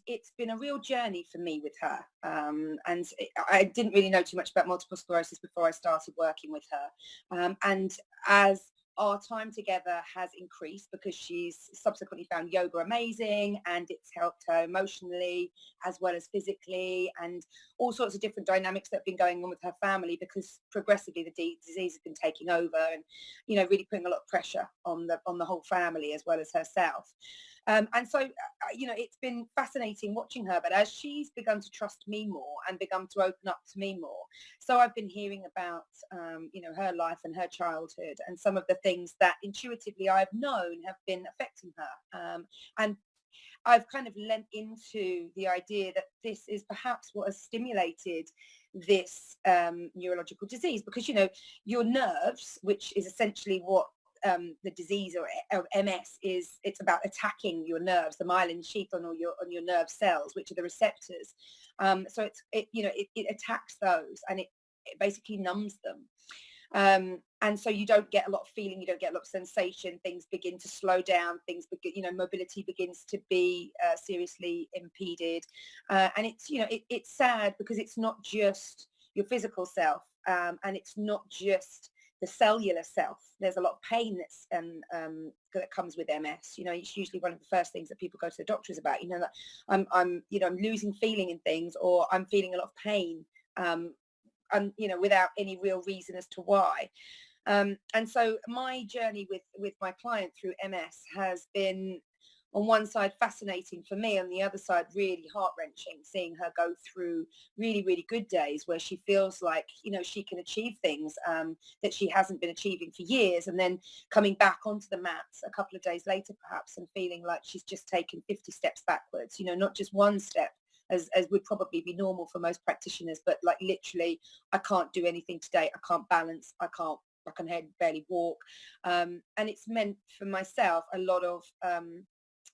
it's been a real journey for me with her. And I didn't really know too much about multiple sclerosis before I started working with her. And as our time together has increased, because she's subsequently found yoga amazing, and it's helped her emotionally as well as physically, and all sorts of different dynamics that have been going on with her family, because progressively the disease has been taking over, and really putting a lot of pressure on the whole family as well as herself. And so it's been fascinating watching her, but as she's begun to trust me more and begun to open up to me more, so I've been hearing about her life and her childhood, and some of the things that intuitively I've known have been affecting her. And I've kind of lent into the idea that this is perhaps what has stimulated this neurological disease, because your nerves, which is essentially what the disease of MS is, it's about attacking your nerves, the myelin sheath on your nerve cells, which are the receptors. So it attacks those, and it basically numbs them. And so you don't get a lot of feeling, you don't get a lot of sensation, things begin to slow down, things begin, mobility begins to be seriously impeded. And it's sad, because it's not just your physical self, and it's not just the cellular self. There's a lot of pain that comes with MS. It's usually one of the first things that people go to the doctors about. That I'm losing feeling in things, or I'm feeling a lot of pain, and without any real reason as to why. And so my journey with my client through MS has been, on one side, fascinating for me, on the other side, really heart-wrenching, seeing her go through really, really good days where she feels like, she can achieve things that she hasn't been achieving for years, and then coming back onto the mats a couple of days later, perhaps, and feeling like she's just taken 50 steps backwards, not just one step, as would probably be normal for most practitioners, but like literally, I can't do anything today, I can't balance, I can barely walk. And it's meant for myself a lot of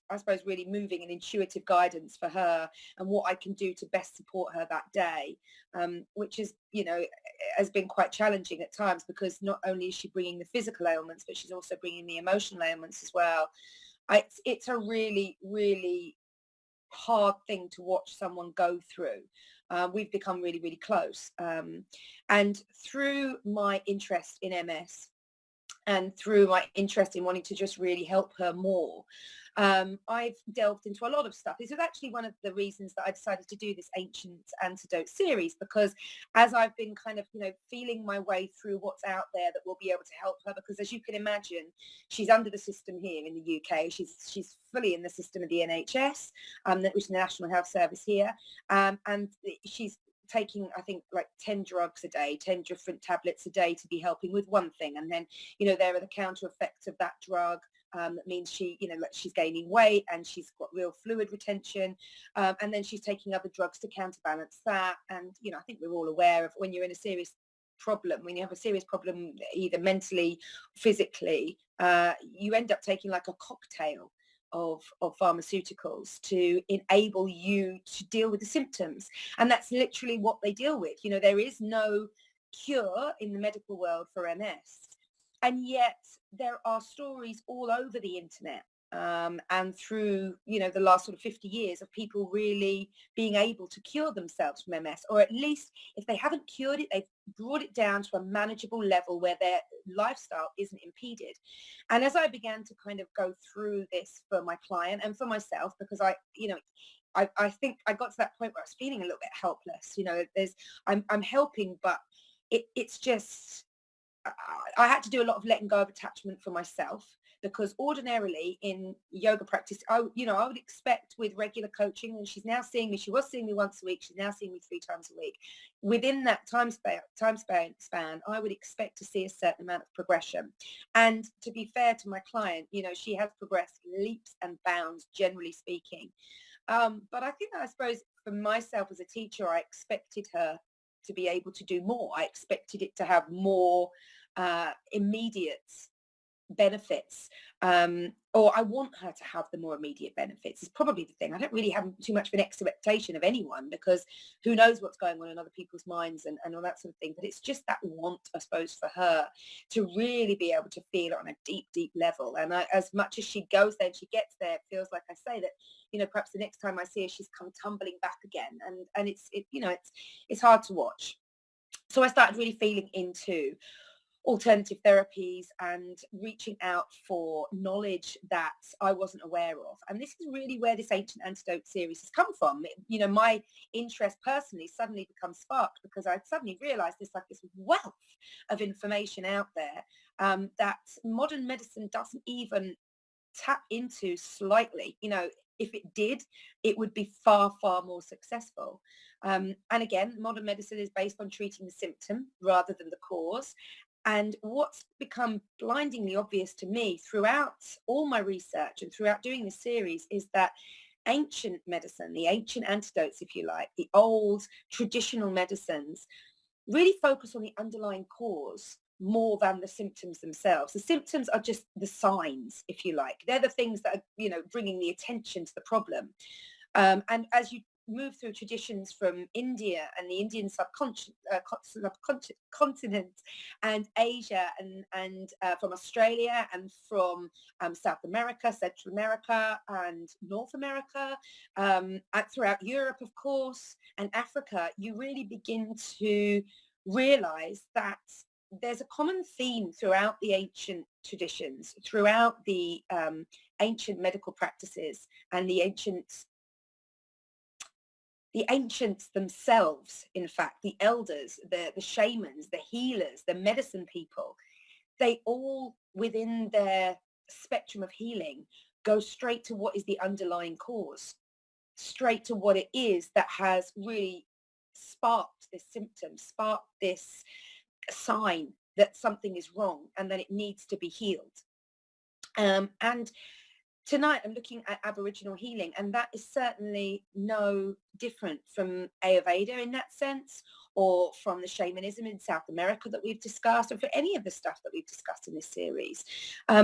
I suppose really moving and intuitive guidance for her, and what I can do to best support her that day, which is, has been quite challenging at times, because not only is she bringing the physical ailments, but she's also bringing the emotional ailments as well. It's a really, really hard thing to watch someone go through. We've become really, really close. And through my interest in MS, and through my interest in wanting to just really help her more, I've delved into a lot of stuff. This was actually one of the reasons that I decided to do this Ancient Antidotes series, because as I've been kind of, feeling my way through what's out there that will be able to help her, because as you can imagine, she's under the system here in the UK. She's fully in the system of the NHS, which is the National Health Service here, and she's taking, I think, like 10 drugs a day, 10 different tablets a day to be helping with one thing. And then, there are the counter effects of that drug. That means she's gaining weight, and she's got real fluid retention. And then she's taking other drugs to counterbalance that. And, I think we're all aware of, when you're in a serious problem, when you have a serious problem, either mentally, physically, you end up taking like a cocktail of pharmaceuticals to enable you to deal with the symptoms. And that's literally what they deal with. There is no cure in the medical world for MS. And yet there are stories all over the internet, and through, the last sort of 50 years, of people really being able to cure themselves from MS, or at least if they haven't cured it, they've brought it down to a manageable level where their lifestyle isn't impeded. And as I began to kind of go through this for my client and for myself, because I think I got to that point where I was feeling a little bit helpless. I'm helping, but it's just, I had to do a lot of letting go of attachment for myself, because ordinarily in yoga practice, I would expect with regular coaching, and she's now seeing me, she was seeing me once a week, she's now seeing me 3 times a week. Within that time span, I would expect to see a certain amount of progression. And to be fair to my client, she has progressed leaps and bounds, generally speaking. But I suppose for myself as a teacher, I expected her to be able to do more. I expected it to have more immediate benefits, or I want her to have the more immediate benefits, is probably the thing. I don't really have too much of an expectation of anyone, because who knows what's going on in other people's minds and all that sort of thing. But it's just that want, I suppose, for her to really be able to feel it on a deep, deep level. And as much as she goes there and she gets there, it feels like, I say, that, you know, perhaps the next time I see her, she's come tumbling back again. And it's hard to watch. So I started really feeling into alternative therapies and reaching out for knowledge that I wasn't aware of. And this is really where this Ancient Antidotes series has come from. You know, my interest personally suddenly becomes sparked because I suddenly realized there's like this wealth of information out there that modern medicine doesn't even tap into slightly. You know, if it did, it would be far, far more successful. And again, modern medicine is based on treating the symptom rather than the cause. And what's become blindingly obvious to me throughout all my research and throughout doing this series is that ancient medicine, the ancient antidotes, if you like, the old traditional medicines, really focus on the underlying cause more than the symptoms themselves. The symptoms are just the signs, if you like. They're the things that are, you know, bringing the attention to the problem. And as you move through traditions from India and the Indian subcontinent and Asia and from Australia and from South America, Central America and North America, and throughout Europe, of course, and Africa, you really begin to realize that there's a common theme throughout the ancient traditions, throughout the ancient medical practices and the ancients themselves, in fact, the elders, the shamans, the healers, the medicine people, they all, within their spectrum of healing, go straight to what is the underlying cause, straight to what it is that has really sparked this symptom, sparked this sign that something is wrong and that it needs to be healed. And tonight I'm looking at Aboriginal healing, and that is certainly no different from Ayurveda in that sense, or from the shamanism in South America that we've discussed, or for any of the stuff that we've discussed in this series.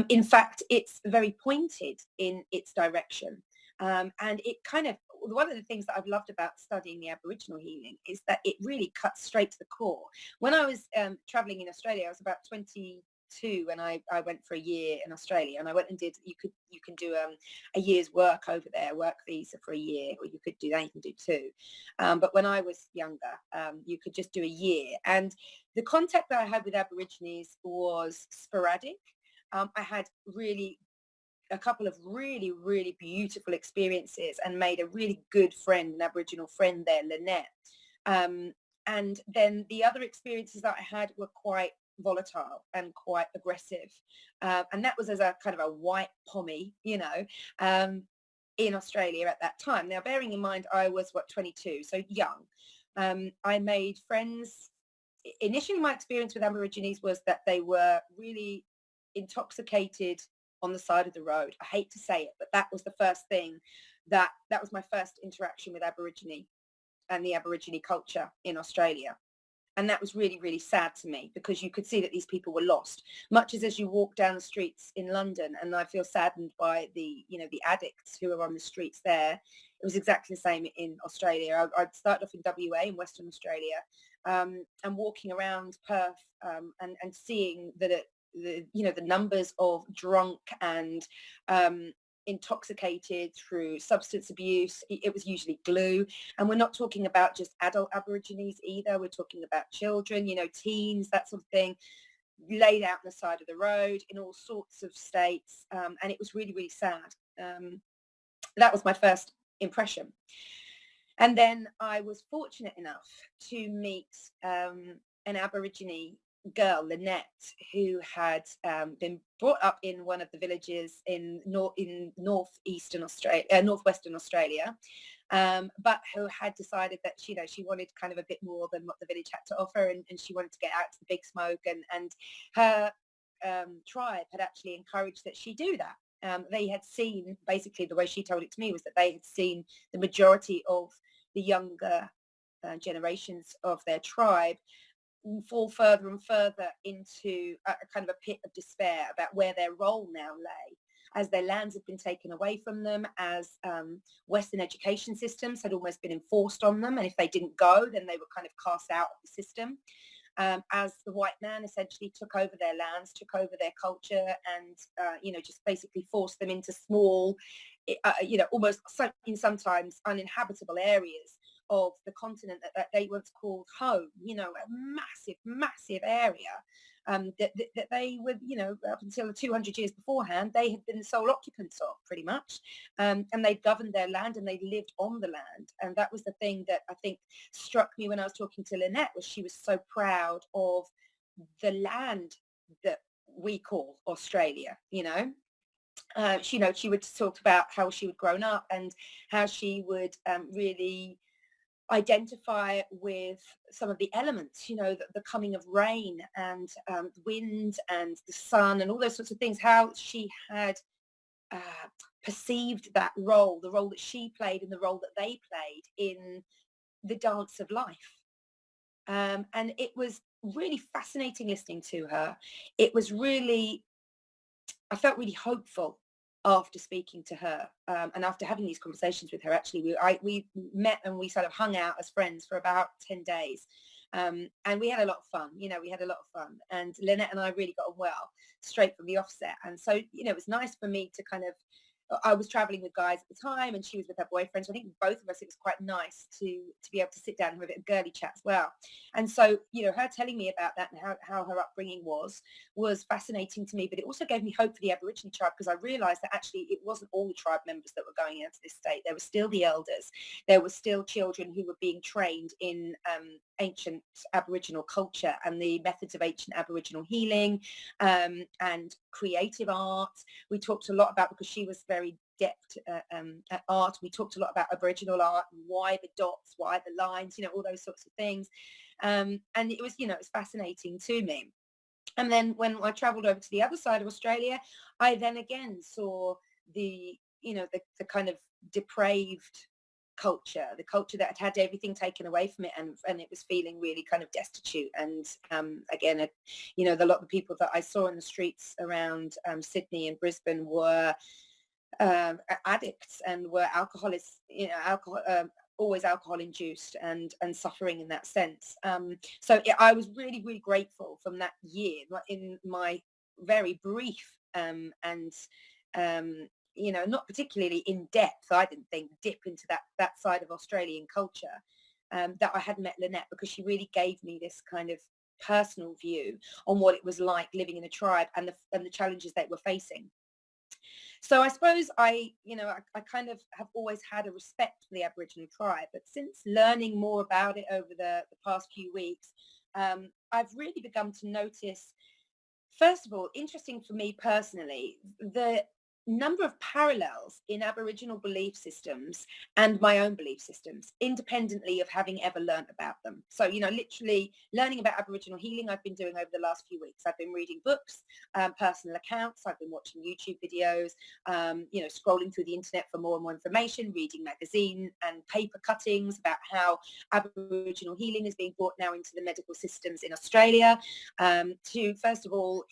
In fact, it's very pointed in its direction. And it kind of, one of the things that I've loved about studying the Aboriginal healing is that it really cuts straight to the core. When I was traveling in Australia, I was about 22 when I went for a year in Australia, and I went and did, you can do a year's work over there, work visa for a year, or you could do that, you can do two. But when I was younger, you could just do a year. And the contact that I had with Aborigines was sporadic. I had a couple of really, really beautiful experiences and made a really good friend, an Aboriginal friend there, Lynette. And then the other experiences that I had were quite volatile and quite aggressive. And that was as a kind of a white pommy, you know, in Australia at that time. Now, bearing in mind, I was, 22, so young. I made friends. Initially, my experience with Aborigines was that they were really intoxicated on the side of the road. I hate to say it, but that was the first thing that was my first interaction with Aborigine and the Aborigine culture in Australia. And that was really, really sad to me, because you could see that these people were lost, much as you walk down the streets in London. And I feel saddened by the addicts who are on the streets there. It was exactly the same in Australia. I started off in WA, in Western Australia, and walking around Perth and seeing that the numbers of drunk and intoxicated through substance abuse, it was usually glue. And we're not talking about just adult Aborigines either. We're talking about children, teens, that sort of thing, laid out on the side of the road in all sorts of states. And it was really, really sad. That was my first impression. And then I was fortunate enough to meet an Aborigine girl, Lynette, who had been brought up in one of the villages in northwestern Australia, but who had decided that she wanted kind of a bit more than what the village had to offer, and she wanted to get out to the big smoke, and her tribe had actually encouraged that she do that. They had seen, basically the way she told it to me was that they had seen the majority of the younger generations of their tribe fall further and further into a kind of a pit of despair about where their role now lay, as their lands had been taken away from them, as Western education systems had almost been enforced on them, and if they didn't go, then they were kind of cast out of the system. As the white man essentially took over their lands, took over their culture, and just basically forced them into small, almost sometimes uninhabitable areas of the continent that they once called home. A massive area that they were, up until 200 years beforehand, they had been the sole occupants of, pretty much. And they governed their land and they lived on the land. And that was the thing that I think struck me when I was talking to Lynette, was she was so proud of the land that we call Australia. She would talk about how she had grown up and how she would really identify with some of the elements, the coming of rain and wind and the sun and all those sorts of things, how she had perceived that role, the role that she played and the role that they played in the dance of life. And it was really fascinating listening to her. It was really, I felt really hopeful after speaking to her, and after having these conversations with her. Actually, we met and we sort of hung out as friends for about 10 days, and we had a lot of fun. And Lynette and I really got on well straight from the offset. And so it was nice for me to kind of, I was traveling with guys at the time and she was with her boyfriend, so I think both of us, it was quite nice to be able to sit down and have a bit of girly chat as well. And so her telling me about that and how her upbringing was fascinating to me, but it also gave me hope for the Aborigine tribe, because I realized that actually it wasn't all the tribe members that were going into this state. There were still the elders, there were still children who were being trained in ancient Aboriginal culture and the methods of ancient Aboriginal healing, and creative art. We talked a lot about, because she was very depth at art, we talked a lot about Aboriginal art, why the dots, why the lines, all those sorts of things. And it was, it was fascinating to me. And then when I traveled over to the other side of Australia, I then again saw the kind of depraved culture, the culture that had everything taken away from it, and it was feeling really kind of destitute. And again, a lot of the people that I saw in the streets around Sydney and Brisbane were addicts and were alcoholics, always alcohol induced and suffering in that sense. So I was really, really grateful from that year, in my very brief and not particularly in depth, I didn't think, dip into that side of Australian culture, that I had met Lynette, because she really gave me this kind of personal view on what it was like living in a tribe and the challenges they were facing. So I suppose I kind of have always had a respect for the Aboriginal tribe, but since learning more about it over the past few weeks, I've really begun to notice, first of all, interesting for me personally, the number of parallels in Aboriginal belief systems and my own belief systems, independently of having ever learned about them. So, literally learning about Aboriginal healing, I've been doing over the last few weeks. I've been reading books, personal accounts. I've been watching YouTube videos, scrolling through the internet for more and more information, reading magazine and paper cuttings about how Aboriginal healing is being brought now into the medical systems in Australia, to, first of all,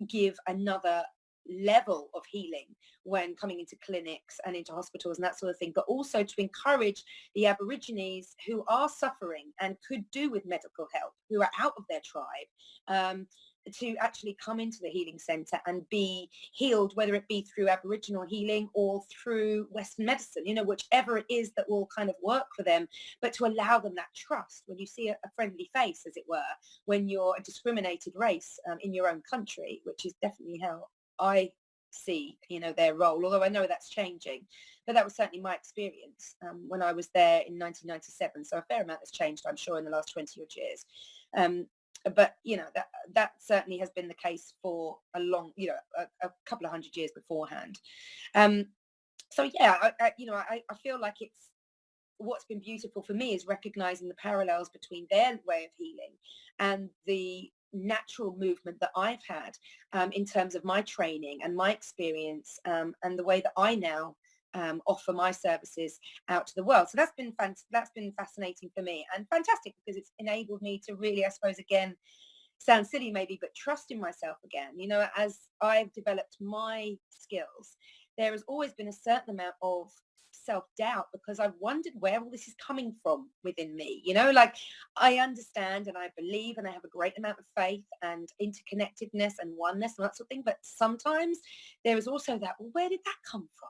give another level of healing when coming into clinics and into hospitals and that sort of thing, but also to encourage the Aborigines who are suffering and could do with medical help, who are out of their tribe, to actually come into the healing centre and be healed, whether it be through Aboriginal healing or through Western medicine, whichever it is that will kind of work for them, but to allow them that trust when you see a friendly face, as it were, when you're a discriminated race in your own country, which is definitely how I see, their role, although I know that's changing. But that was certainly my experience when I was there in 1997. So a fair amount has changed, I'm sure, in the last 20 odd years. But that certainly has been the case for a long, a couple of hundred years beforehand. So yeah, I feel like it's, what's been beautiful for me is recognizing the parallels between their way of healing and the natural movement that I've had in terms of my training and my experience, and the way that I now offer my services out to the world. So that's been fascinating for me, and fantastic because it's enabled me to really, I suppose, again, sounds silly maybe, but trust in myself again. You know, as I've developed my skills, there has always been a certain amount of self-doubt because I've wondered where all this is coming from within me. You know, like, I understand and I believe and I have a great amount of faith and interconnectedness and oneness and that sort of thing, but sometimes there is also that, well, where did that come from?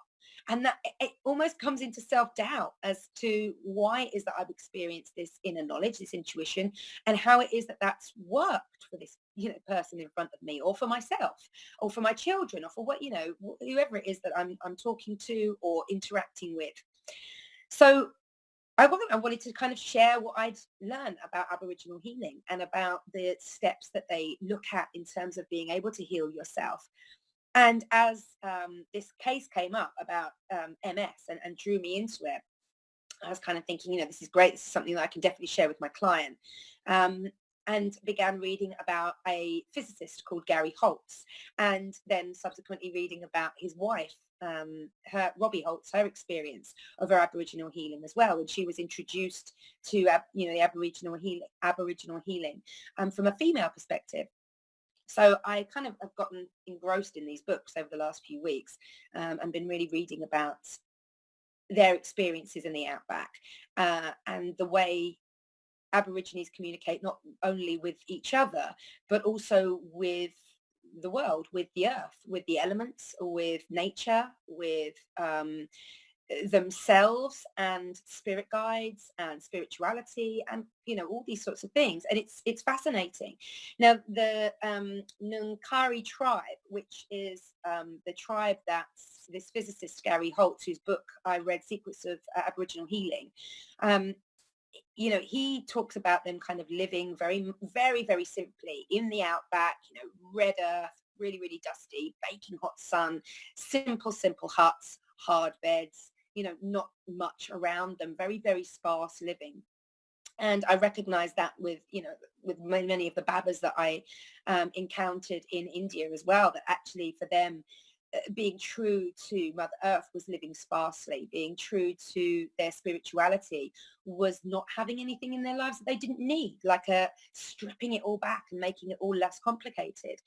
And that it almost comes into self-doubt as to why it is that I've experienced this inner knowledge, this intuition, and how it is that that's worked for this, you know, person in front of me, or for myself, or for my children, or for what, you know, whoever it is that I'm talking to or interacting with. So I wanted to kind of share what I'd learned about Aboriginal healing and about the steps that they look at in terms of being able to heal yourself. And as this case came up about MS and drew me into it, I was kind of thinking, you know, this is great. This is something that I can definitely share with my client. And began reading about a physicist called Gary Holtz, and then subsequently reading about his wife, Robbie Holtz, her experience of her Aboriginal healing as well. And she was introduced to, you know, the Aboriginal healing from a female perspective. So I kind of have gotten engrossed in these books over the last few weeks, and been really reading about their experiences in the outback, and the way Aborigines communicate not only with each other, but also with the world, with the earth, with the elements, with nature, with themselves and spirit guides and spirituality, and, you know, all these sorts of things. And it's fascinating. Now, the Ngangkari tribe, which is the tribe that this physicist Gary Holtz, whose book I read, Secrets of Aboriginal Healing, you know, he talks about them kind of living very, very, very simply in the outback, you know, red earth, really, really dusty, baking hot sun, simple huts, hard beds, you know, not much around them, very, very sparse living. And I recognize that with, you know, with many of the Babas that I encountered in India as well, that actually for them, being true to Mother Earth was living sparsely. Being true to their spirituality was not having anything in their lives that they didn't need, like stripping it all back and making it all less complicated.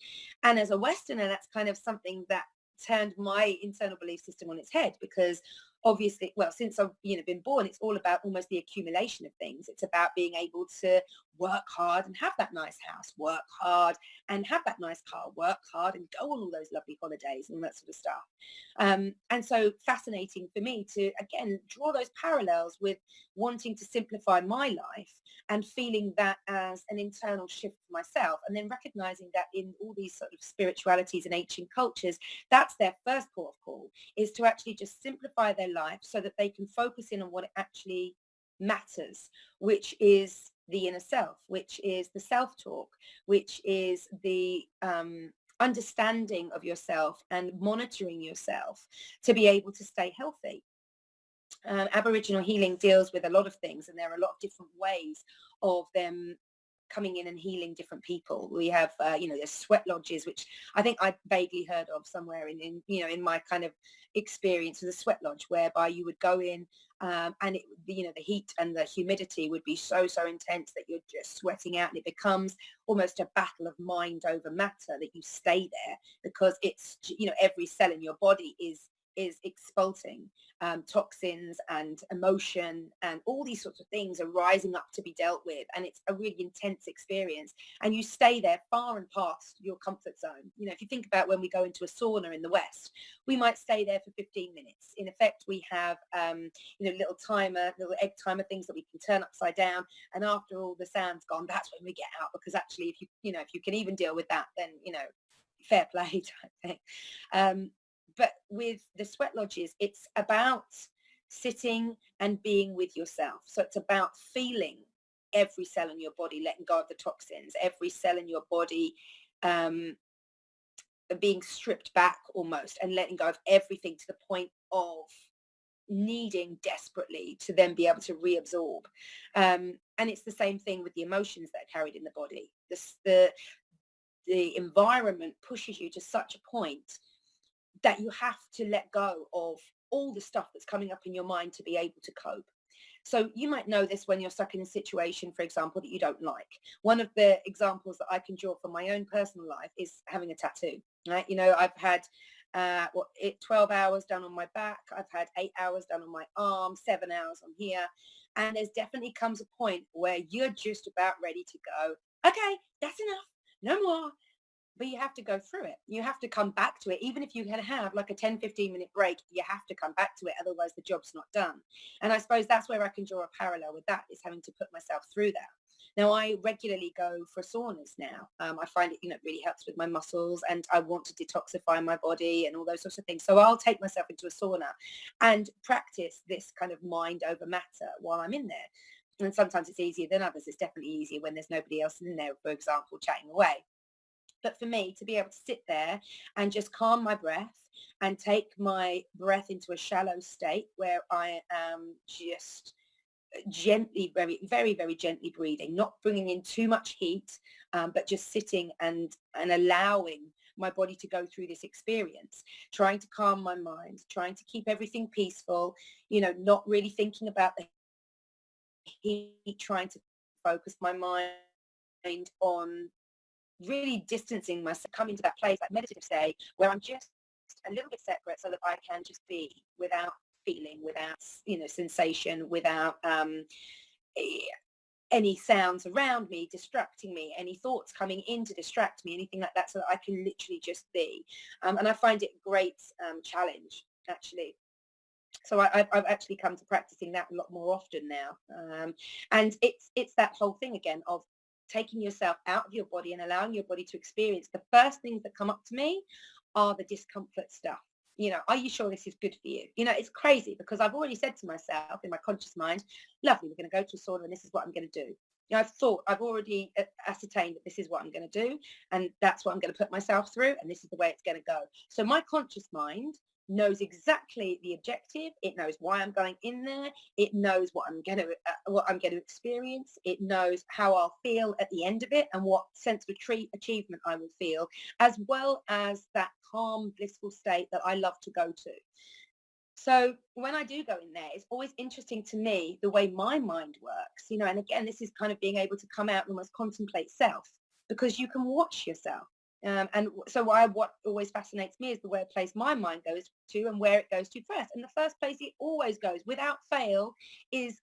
And as a Westerner, that's kind of something that turned my internal belief system on its head, because obviously, well, since I've, you know, been born, it's all about almost the accumulation of things. It's about being able to work hard and have that nice house, work hard and have that nice car, work hard and go on all those lovely holidays and that sort of stuff. And so fascinating for me to, again, draw those parallels with wanting to simplify my life and feeling that as an internal shift for myself, and then recognizing that in all these sort of spiritualities and ancient cultures, that's their first port of call, is to actually just simplify their life so that they can focus in on what actually matters, which is the inner self, which is the self-talk, which is the understanding of yourself and monitoring yourself to be able to stay healthy. Aboriginal healing deals with a lot of things, and there are a lot of different ways of them coming in and healing different people. We have, you know, there's sweat lodges, which I think I vaguely heard of somewhere in, you know, in my kind of experience of the sweat lodge, whereby you would go in, and it, you know, the heat and the humidity would be so intense that you're just sweating out, and it becomes almost a battle of mind over matter, that you stay there because it's, you know, every cell in your body is expulsing toxins and emotion, and all these sorts of things are rising up to be dealt with, and it's a really intense experience, and you stay there far and past your comfort zone. You know, if you think about when we go into a sauna in the West, we might stay there for 15 minutes. In effect, we have you know, little egg timer things that we can turn upside down, and after all the sound's gone, that's when we get out, because actually if you can even deal with that, then, you know, fair play type thing. But with the sweat lodges, it's about sitting and being with yourself. So it's about feeling every cell in your body, letting go of the toxins, every cell in your body being stripped back almost, and letting go of everything to the point of needing desperately to then be able to reabsorb. And it's the same thing with the emotions that are carried in the body. The environment pushes you to such a point that you have to let go of all the stuff that's coming up in your mind to be able to cope. So you might know this when you're stuck in a situation, for example, that you don't like. One of the examples that I can draw from my own personal life is having a tattoo, right? You know, I've had 12 hours done on my back. I've had 8 hours done on my arm, 7 hours on here. And there's definitely comes a point where you're just about ready to go, okay, that's enough, no more. But you have to go through it. You have to come back to it. Even if you can have like a 10-15 minute break, you have to come back to it. Otherwise the job's not done. And I suppose that's where I can draw a parallel with that, is having to put myself through that. Now, I regularly go for saunas now. I find it, really helps with my muscles, and I want to detoxify my body and all those sorts of things. So I'll take myself into a sauna and practice this kind of mind over matter while I'm in there. And sometimes it's easier than others. It's definitely easier when there's nobody else in there, for example, chatting away. But for me, to be able to sit there and just calm my breath and take my breath into a shallow state where I am just gently, very, very, very gently breathing, not bringing in too much heat, but just sitting and allowing my body to go through this experience, trying to calm my mind, trying to keep everything peaceful, not really thinking about the heat, trying to focus my mind on really distancing myself, coming to that place, that meditative state where I'm just a little bit separate, so that I can just be without feeling, without sensation, without any sounds around me distracting me, any thoughts coming in to distract me, anything like that, so that I can literally just be. And I find it a great challenge, actually. So I've actually come to practicing that a lot more often now. And it's that whole thing again of taking yourself out of your body and allowing your body to experience. The first things that come up to me are the discomfort stuff. Are you sure this is good for you? It's crazy because I've already said to myself in my conscious mind, lovely, we're going to go to a sauna and this is what I'm going to do. I've already ascertained that this is what I'm going to do, and that's what I'm going to put myself through, and this is the way it's going to go. So my conscious mind knows exactly the objective. It knows why I'm going in there. It knows what I'm going to experience. It knows how I'll feel at the end of it and what sense of achievement I will feel, as well as that calm, blissful state that I love to go to. So when I do go in there, it's always interesting to me the way my mind works, and again, this is kind of being able to come out and almost contemplate self, because you can watch yourself. And so what always fascinates me is the way a place my mind goes to and where it goes to first. And the first place it always goes without fail is,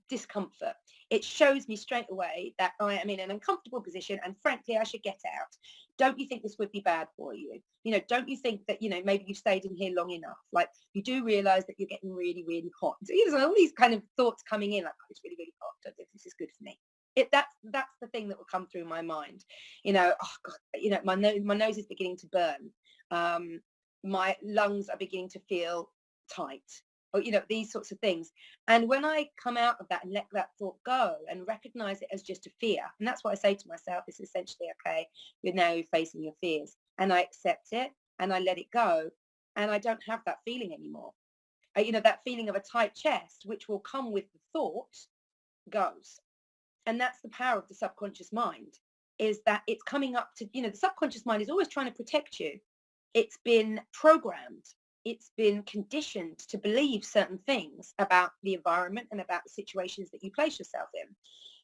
discomfort. It shows me straight away that I am in an uncomfortable position and frankly, I should get out. Don't you think this would be bad for you? Don't you think that, maybe you've stayed in here long enough? Like, you do realize that you're getting really, really hot. So there's all these kind of thoughts coming in, like, oh, it's really, really hot. Don't think this is good for me. That's the thing that will come through my mind. Oh God, my nose is beginning to burn. My lungs are beginning to feel tight, or these sorts of things. And when I come out of that and let that thought go and recognize it as just a fear, and that's what I say to myself, is essentially, okay, you're now facing your fears, and I accept it and I let it go, and I don't have that feeling anymore. That feeling of a tight chest, which will come with the thought, goes. And that's the power of the subconscious mind, is that it's coming up to, the subconscious mind is always trying to protect you. It's been programmed. It's been conditioned to believe certain things about the environment and about the situations that you place yourself in.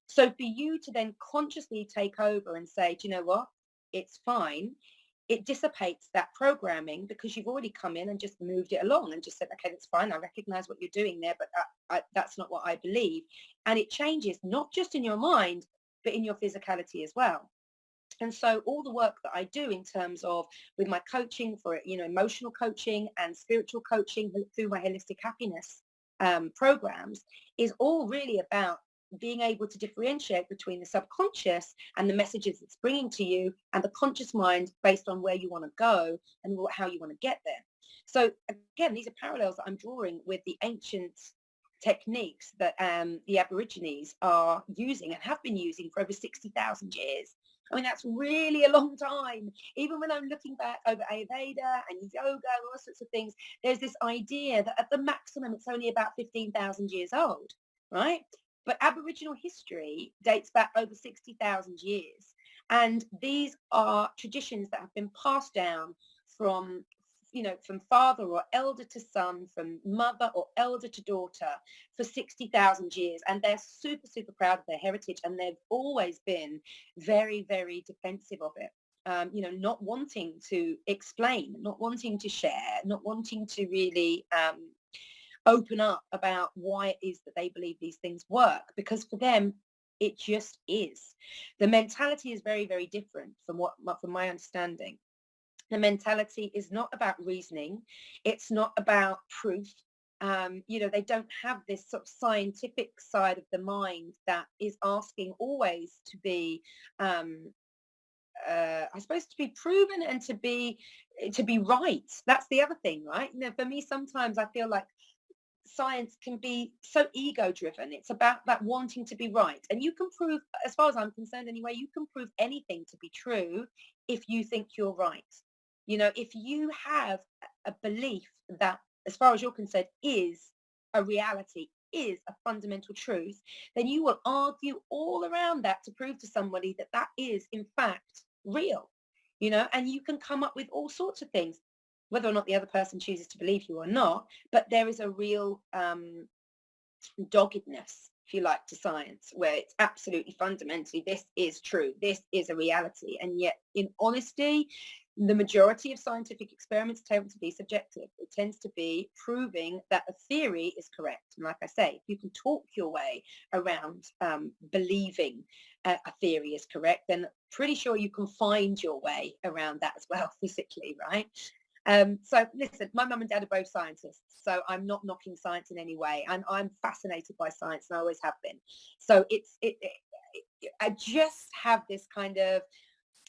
So for you to then consciously take over and say, do you know what? It's fine. It dissipates that programming, because you've already come in and just moved it along and just said, okay, that's fine. I recognize what you're doing there, but that's not what I believe. And it changes not just in your mind, but in your physicality as well. And so all the work that I do in terms of with my coaching for, emotional coaching and spiritual coaching through my holistic happiness programs is all really about being able to differentiate between the subconscious and the messages it's bringing to you, and the conscious mind based on where you want to go and how you want to get there. So again, these are parallels that I'm drawing with the ancient techniques that the Aborigines are using and have been using for over 60,000 years. I mean, that's really a long time. Even when I'm looking back over Ayurveda and yoga and all sorts of things, there's this idea that at the maximum, it's only about 15,000 years old, right? But Aboriginal history dates back over 60,000 years. And these are traditions that have been passed down from from father or elder to son, from mother or elder to daughter for 60,000 years. And they're super, super proud of their heritage. And they've always been very, very defensive of it. Not wanting to explain, not wanting to share, not wanting to really open up about why it is that they believe these things work, because for them, it just is. The mentality is very, very different from my understanding. The mentality is not about reasoning. It's not about proof. They don't have this sort of scientific side of the mind that is asking always to be, I suppose, to be proven and to be right. That's the other thing, right? For me, sometimes I feel like science can be so ego driven. It's about that wanting to be right. And you can prove, as far as I'm concerned anyway, you can prove anything to be true if you think you're right. If you have a belief that, as far as you're concerned, is a reality, is a fundamental truth, then you will argue all around that to prove to somebody that that is in fact real, and you can come up with all sorts of things, whether or not the other person chooses to believe you or not. But there is a real doggedness, if you like, to science, where it's absolutely fundamentally, this is true, this is a reality. And yet, in honesty, the majority of scientific experiments tend to be subjective. It tends to be proving that a theory is correct. And like I say, if you can talk your way around believing a theory is correct, then pretty sure you can find your way around that as well physically, right? So listen, my mum and dad are both scientists, so I'm not knocking science in any way, and I'm fascinated by science, and I always have been. So I just have this kind of,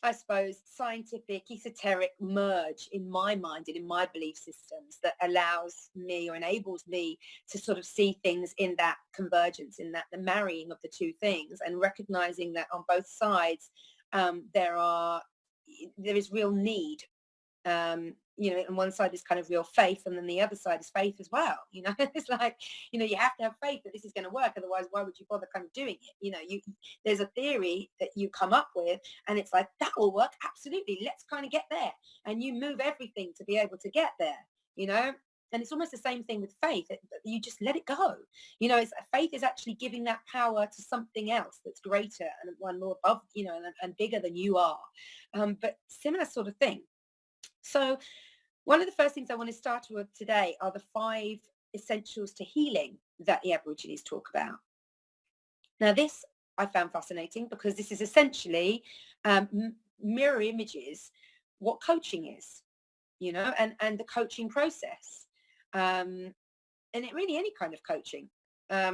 I suppose, scientific, esoteric merge in my mind and in my belief systems that allows me or enables me to sort of see things in that convergence, in that the marrying of the two things, and recognizing that on both sides there is real need. And one side is kind of real faith, and then the other side is faith as well. It's like, you have to have faith that this is going to work. Otherwise, why would you bother kind of doing it? There's a theory that you come up with, and it's like, that will work. Absolutely. Let's kind of get there. And you move everything to be able to get there, and it's almost the same thing with faith. You just let it go. Faith is actually giving that power to something else that's greater and one more above, and bigger than you are. But similar sort of thing. So one of the first things I want to start with today are the 5 essentials to healing that the Aborigines talk about. Now, this I found fascinating because this is essentially mirror images what coaching is, and the coaching process. And it really, any kind of coaching.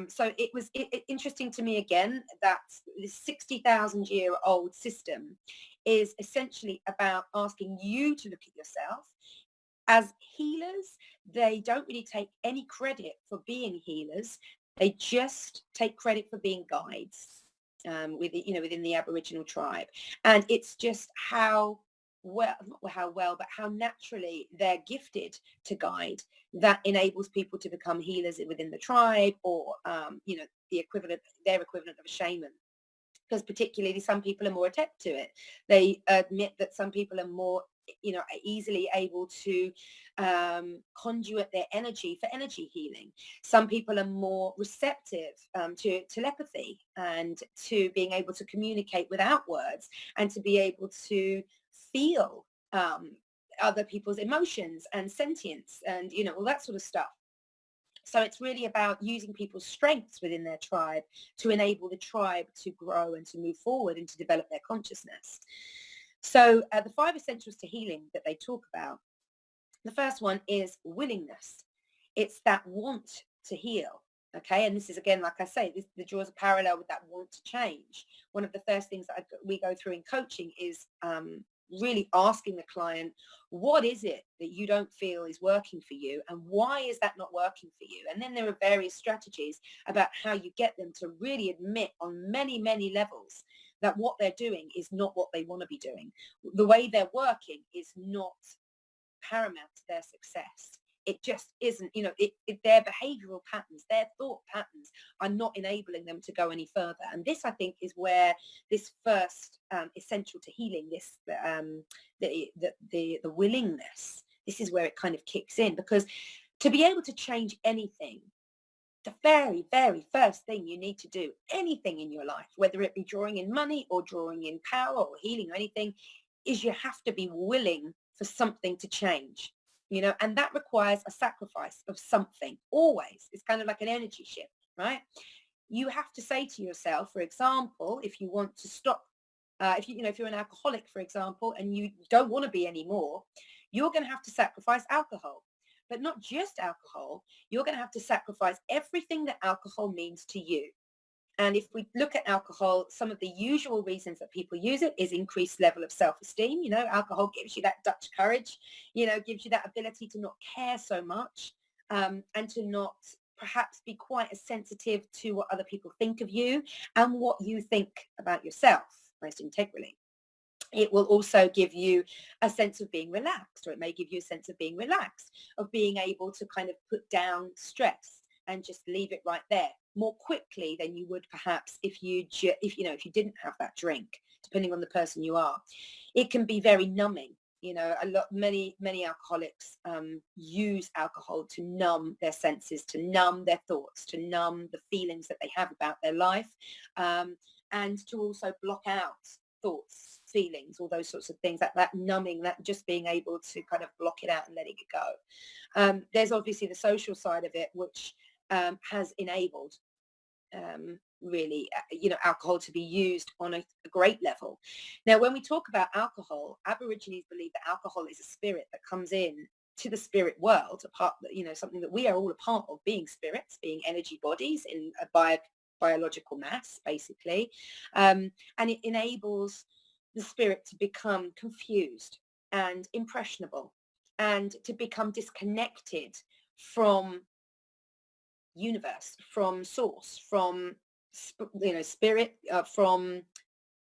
So it was interesting to me again that this 60,000-year-old system is essentially about asking you to look at yourself. As healers, they don't really take any credit for being healers. They just take credit for being guides within the Aboriginal tribe. And it's just how naturally they're gifted to guide that enables people to become healers within the tribe, or their equivalent of a shaman. Because particularly some people are more adept to it. They admit that some people are more easily able to conduit their energy for energy healing. Some people are more receptive to telepathy and to being able to communicate without words, and to be able to feel other people's emotions and sentience and all that sort of stuff. So it's really about using people's strengths within their tribe to enable the tribe to grow and to move forward and to develop their consciousness. So the 5 essentials to healing that they talk about, the first one is willingness. It's that want to heal. Okay, and this is, again, like I say, this draws a parallel with that want to change. One of the first things that we go through in coaching is really asking the client, what is it that you don't feel is working for you, and why is that not working for you? And then there are various strategies about how you get them to really admit on many, many levels that what they're doing is not what they want to be doing. The way they're working is not paramount to their success. It just isn't, their behavioral patterns, their thought patterns are not enabling them to go any further. And this, I think, is where this first essential to healing, this the willingness this is where it kind of kicks in, because to be able to change anything, the very, very first thing you need to do, anything in your life, whether it be drawing in money or drawing in power or healing or anything, is you have to be willing for something to change, and that requires a sacrifice of something. Always. It's kind of like an energy shift, right? You have to say to yourself, for example, if you want to stop, if you're an alcoholic, for example, and you don't want to be anymore, you're going to have to sacrifice alcohol. But not just alcohol, you're going to have to sacrifice everything that alcohol means to you. And if we look at alcohol, some of the usual reasons that people use it is increased level of self-esteem. Alcohol gives you that Dutch courage, gives you that ability to not care so much, and to not perhaps be quite as sensitive to what other people think of you and what you think about yourself, most integrally. It will also give you a sense of being relaxed, or it may give you a sense of being relaxed, of being able to kind of put down stress and just leave it right there more quickly than you would perhaps if you didn't have that drink, depending on the person you are. It can be very numbing. Many alcoholics use alcohol to numb their senses, to numb their thoughts, to numb the feelings that they have about their life, and to also block out thoughts, feelings, all those sorts of things, that numbing, that just being able to kind of block it out and letting it go. There's obviously the social side of it, which has enabled really, alcohol to be used on a great level. Now, when we talk about alcohol, Aborigines believe that alcohol is a spirit that comes in to the spirit world, something that we are all a part of, being spirits, being energy bodies in a biological mass, basically. And it enables the spirit to become confused and impressionable, and to become disconnected from universe, from source, from spirit, from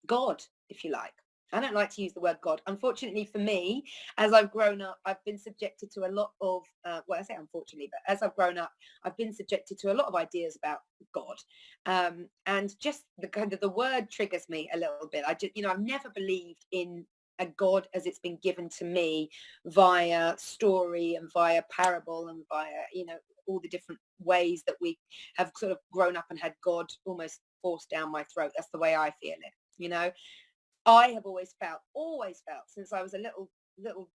God, if you like. I don't like to use the word God. Unfortunately for me, as I've grown up, I've been subjected to a lot of, I say unfortunately, but as I've grown up, I've been subjected to a lot of ideas about God. And just the word triggers me a little bit. I've never believed in a God as it's been given to me via story and via parable and via, all the different ways that we have sort of grown up and had God almost forced down my throat. That's the way I feel it, I have always felt since I was a little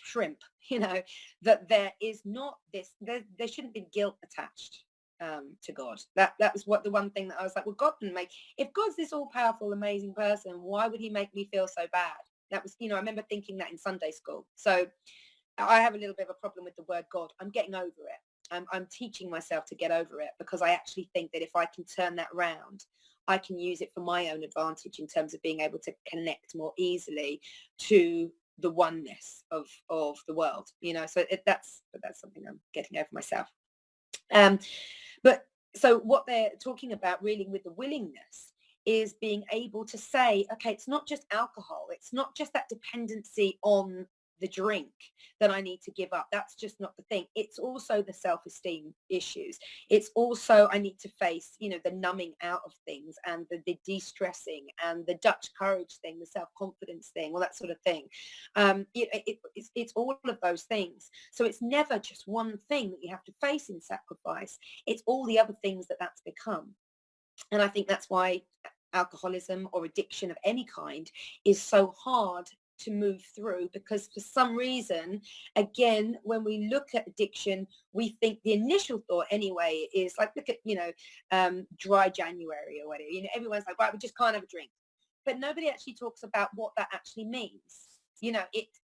shrimp, that there is not this, there shouldn't be guilt attached to God. That was what the one thing that I was like, well, God didn't make, if God's this all powerful, amazing person, why would he make me feel so bad? That was, I remember thinking that in Sunday school. So I have a little bit of a problem with the word God. I'm getting over it. I'm teaching myself to get over it, because I actually think that if I can turn that round, I can use it for my own advantage in terms of being able to connect more easily to the oneness of the world, so that's something I'm getting over myself. But so what they're talking about really with the willingness is being able to say, okay, it's not just alcohol. It's not just that dependency on the drink that I need to give up. That's just not the thing. It's also the self-esteem issues. It's also, I need to face, the numbing out of things, and the de-stressing, and the Dutch courage thing, the self-confidence thing, all that sort of thing. It's all of those things. So it's never just one thing that you have to face in sacrifice. It's all the other things that's become. And I think that's why alcoholism or addiction of any kind is so hard to move through, because for some reason, again, when we look at addiction, we think the initial thought anyway is like, look at, dry January or whatever, everyone's like, right, we just can't have a drink. But nobody actually talks about what that actually means.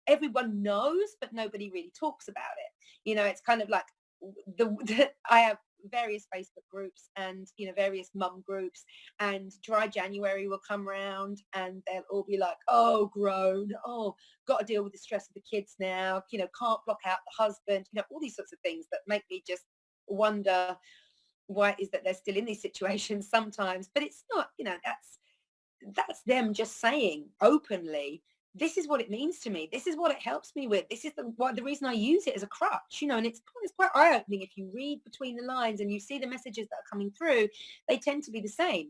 Everyone knows, but nobody really talks about it. It's kind of like I have various Facebook groups and various mum groups, and dry January will come around and they'll all be like, oh, grown, oh, got to deal with the stress of the kids now, can't block out the husband, all these sorts of things that make me just wonder why it is that they're still in these situations sometimes. But it's not, that's them just saying openly, this is what it means to me. This is what it helps me with. This is the reason I use it as a crutch, and it's quite eye-opening. If you read between the lines and you see the messages that are coming through, they tend to be the same.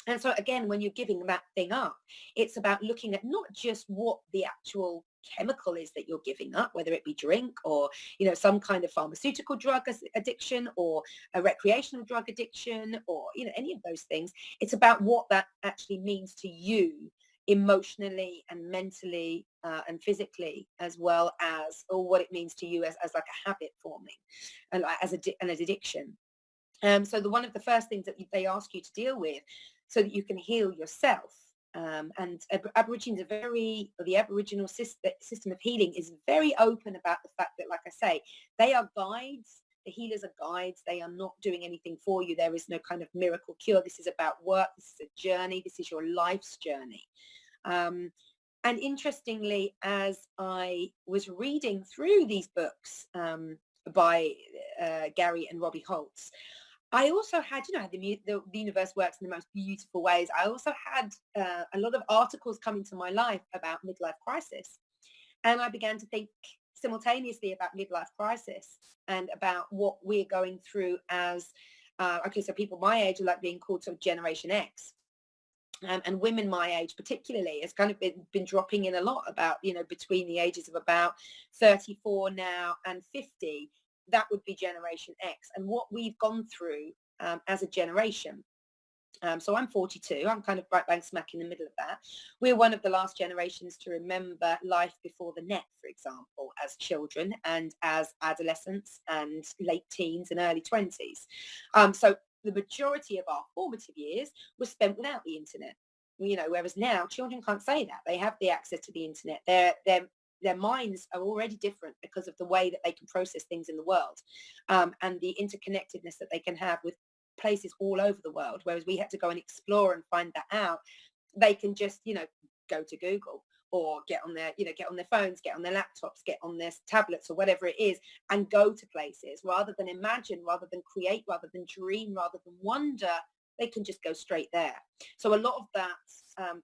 And so again, when you're giving that thing up, it's about looking at not just what the actual chemical is that you're giving up, whether it be drink or, some kind of pharmaceutical drug addiction or a recreational drug addiction or, any of those things. It's about what that actually means to you emotionally and mentally and physically, as well as, or what it means to you as like a habit forming and like as an addiction. So one of the first things that they ask you to deal with so that you can heal yourself. And Aborigines are the Aboriginal system of healing is very open about the fact that, like I say, they are guides. The healers are guides. They are not doing anything for you. There is no kind of miracle cure. This is about work. This is a journey. This is your life's journey. And interestingly, as I was reading through these books by Gary and Robbie Holtz, I also had, the universe works in the most beautiful ways. I also had a lot of articles come into my life about midlife crisis. And I began to think simultaneously about midlife crisis and about what we're going through as, so people my age are like being called sort of Generation X. And women my age particularly has kind of been dropping in a lot about, between the ages of about 34 now and 50. That would be Generation X, and what we've gone through as a generation. So I'm 42. I'm kind of right bang smack in the middle of that. We're one of the last generations to remember life before the net, for example, as children and as adolescents and late teens and early 20s. So the majority of our formative years were spent without the internet. Whereas now children can't say that. They have the access to the internet. Their minds are already different because of the way that they can process things in the world, and the interconnectedness that they can have with places all over the world. Whereas we had to go and explore and find that out. They can just, go to Google or get on their phones, get on their laptops, get on their tablets or whatever it is, and go to places rather than imagine, rather than create, rather than dream, rather than wonder. They can just go straight there. So a lot of that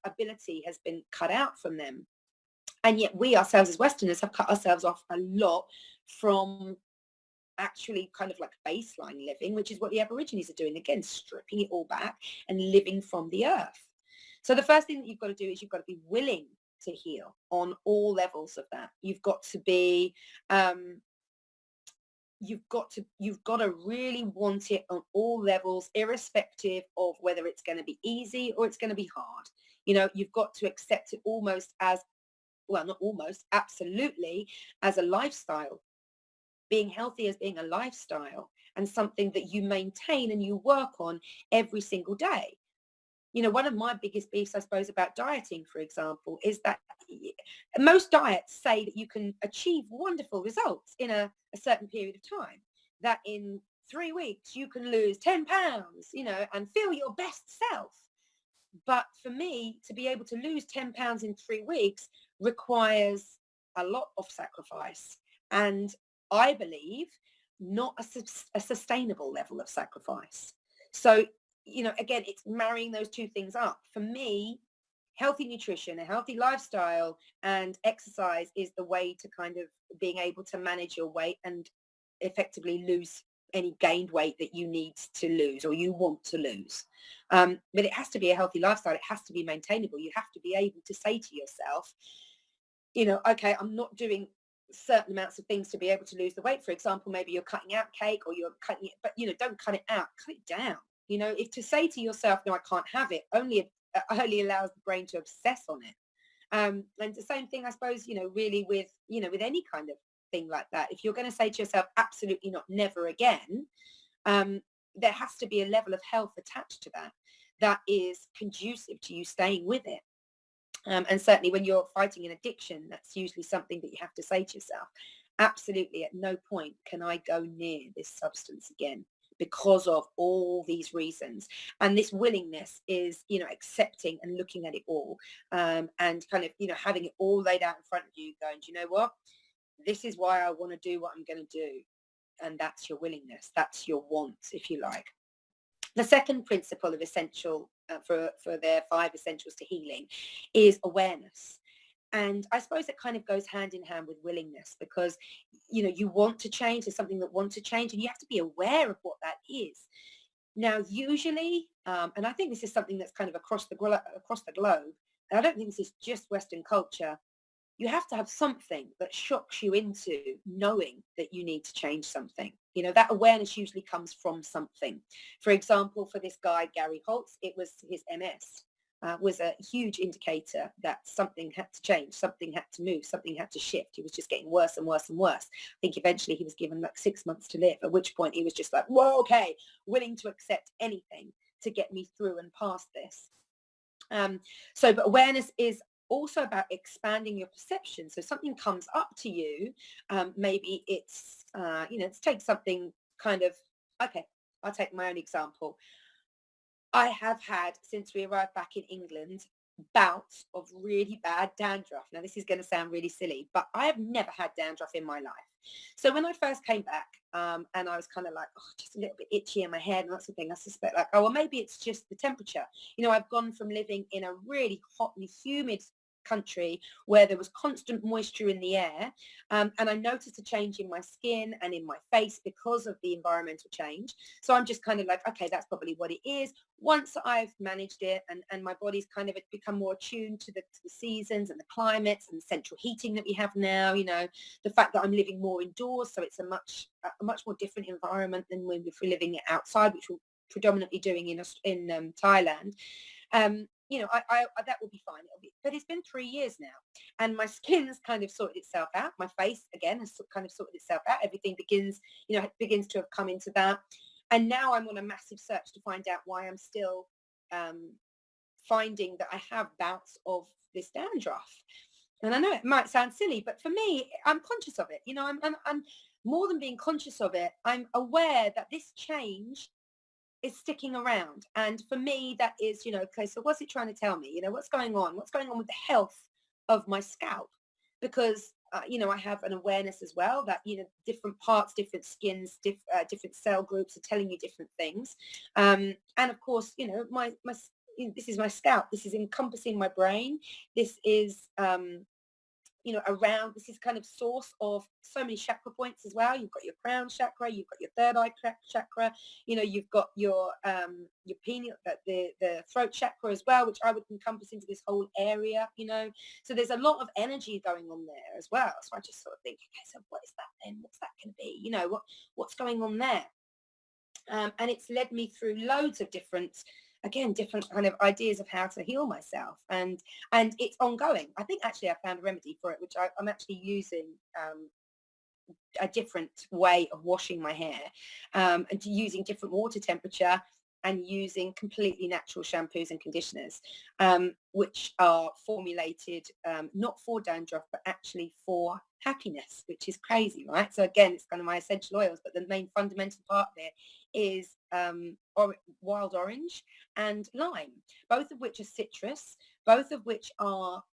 ability has been cut out from them. And yet we ourselves as Westerners have cut ourselves off a lot from actually kind of like baseline living, which is what the Aborigines are doing. Again, stripping it all back and living from the earth. So the first thing that you've got to do is you've got to be willing to heal on all levels of that. You've got to be, you've got to really want it on all levels, irrespective of whether it's going to be easy or it's going to be hard. You've got to accept it almost as, well, not almost, absolutely as a lifestyle. Being healthy as being a lifestyle and something that you maintain and you work on every single day. One of my biggest beefs, I suppose, about dieting, for example, is that most diets say that you can achieve wonderful results in a certain period of time, that in 3 weeks you can lose 10 pounds, and feel your best self. But for me, to be able to lose 10 pounds in 3 weeks requires a lot of sacrifice. And I believe not a sustainable level of sacrifice. So, again, it's marrying those two things up. For me, healthy nutrition, a healthy lifestyle and exercise is the way to kind of being able to manage your weight and effectively lose any gained weight that you need to lose or you want to lose. But it has to be a healthy lifestyle. It has to be maintainable. You have to be able to say to yourself, okay, I'm not doing certain amounts of things to be able to lose the weight. For example, maybe you're cutting out cake or you're cutting it, but don't cut it out, cut it down. If to say to yourself, no, I can't have it, only allows the brain to obsess on it. And the same thing, I suppose, really with any kind of thing like that. If you're going to say to yourself, absolutely not, never again, there has to be a level of health attached to that is conducive to you staying with it. And certainly when you're fighting an addiction, that's usually something that you have to say to yourself, absolutely at no point can I go near this substance again because of all these reasons. And this willingness is, accepting and looking at it all, and kind of, having it all laid out in front of you, going, do you know what? This is why I want to do what I'm going to do. And that's your willingness. That's your want, if you like. The second principle of essential for their 5 essentials to healing is awareness. And I suppose it kind of goes hand in hand with willingness, because, you want to change. There's something that wants to change, and you have to be aware of what that is. Now, usually, and I think this is something that's kind of across the globe, and I don't think this is just Western culture, you have to have something that shocks you into knowing that you need to change something. You know, that awareness usually comes from something. For example, for this guy, Gary Holtz, it was his MS. Was a huge indicator that something had to change, something had to move, something had to shift. He was just getting worse and worse and worse. I think eventually he was given like 6 months to live, at which point he was just like, whoa, okay, willing to accept anything to get me through and past this. But awareness is also about expanding your perception. So something comes up to you, maybe it's, let's take something kind of, okay, I'll take my own example. I have had, since we arrived back in England, bouts of really bad dandruff. Now, this is going to sound really silly, but I have never had dandruff in my life. So when I first came back, and I was kind of like, just a little bit itchy in my head and that sort of thing, I suspect like, well, maybe it's just the temperature. You know, I've gone from living in a really hot and humid country where there was constant moisture in the air, and I noticed a change in my skin and in my face because of the environmental change. So I'm just kind of like, okay, that's probably what it is. Once I've managed it and my body's kind of become more attuned to the seasons and the climates and the central heating that we have now, you know, the fact that I'm living more indoors, so it's a much more different environment than when we were living outside, which we're predominantly doing in Thailand. I that will be fine. But it's been 3 years now, and my skin's kind of sorted itself out. My face again has kind of sorted itself out. Everything begins to have come into that, and now I'm on a massive search to find out why I'm still finding that I have bouts of this dandruff. And I know it might sound silly, but for me, I'm conscious of it. You know, I'm more than being conscious of it. I'm aware that this change is sticking around, and for me that is, okay, so what's it trying to tell me? What's going on with the health of my scalp? Because I have an awareness as well that different parts, different skins, different cell groups are telling you different things, and of course my this is my scalp, this is encompassing my brain, this is around, this is kind of source of so many chakra points as well. You've got your crown chakra, you've got your third eye chakra, you've got your pineal, the throat chakra as well, which I would encompass into this whole area, so there's a lot of energy going on there as well. So I just sort of think, okay, so what is that then? What's that going to be? What's going on there? And it's led me through loads of different kind of ideas of how to heal myself, and it's ongoing. I think actually I found a remedy for it, which I'm actually using a different way of washing my hair, and using different water temperature, and using completely natural shampoos and conditioners, which are formulated not for dandruff, but actually for happiness, which is crazy, right? So again, it's kind of my essential oils, but the main fundamental part of it is wild orange and lime, both of which are citrus, both of which are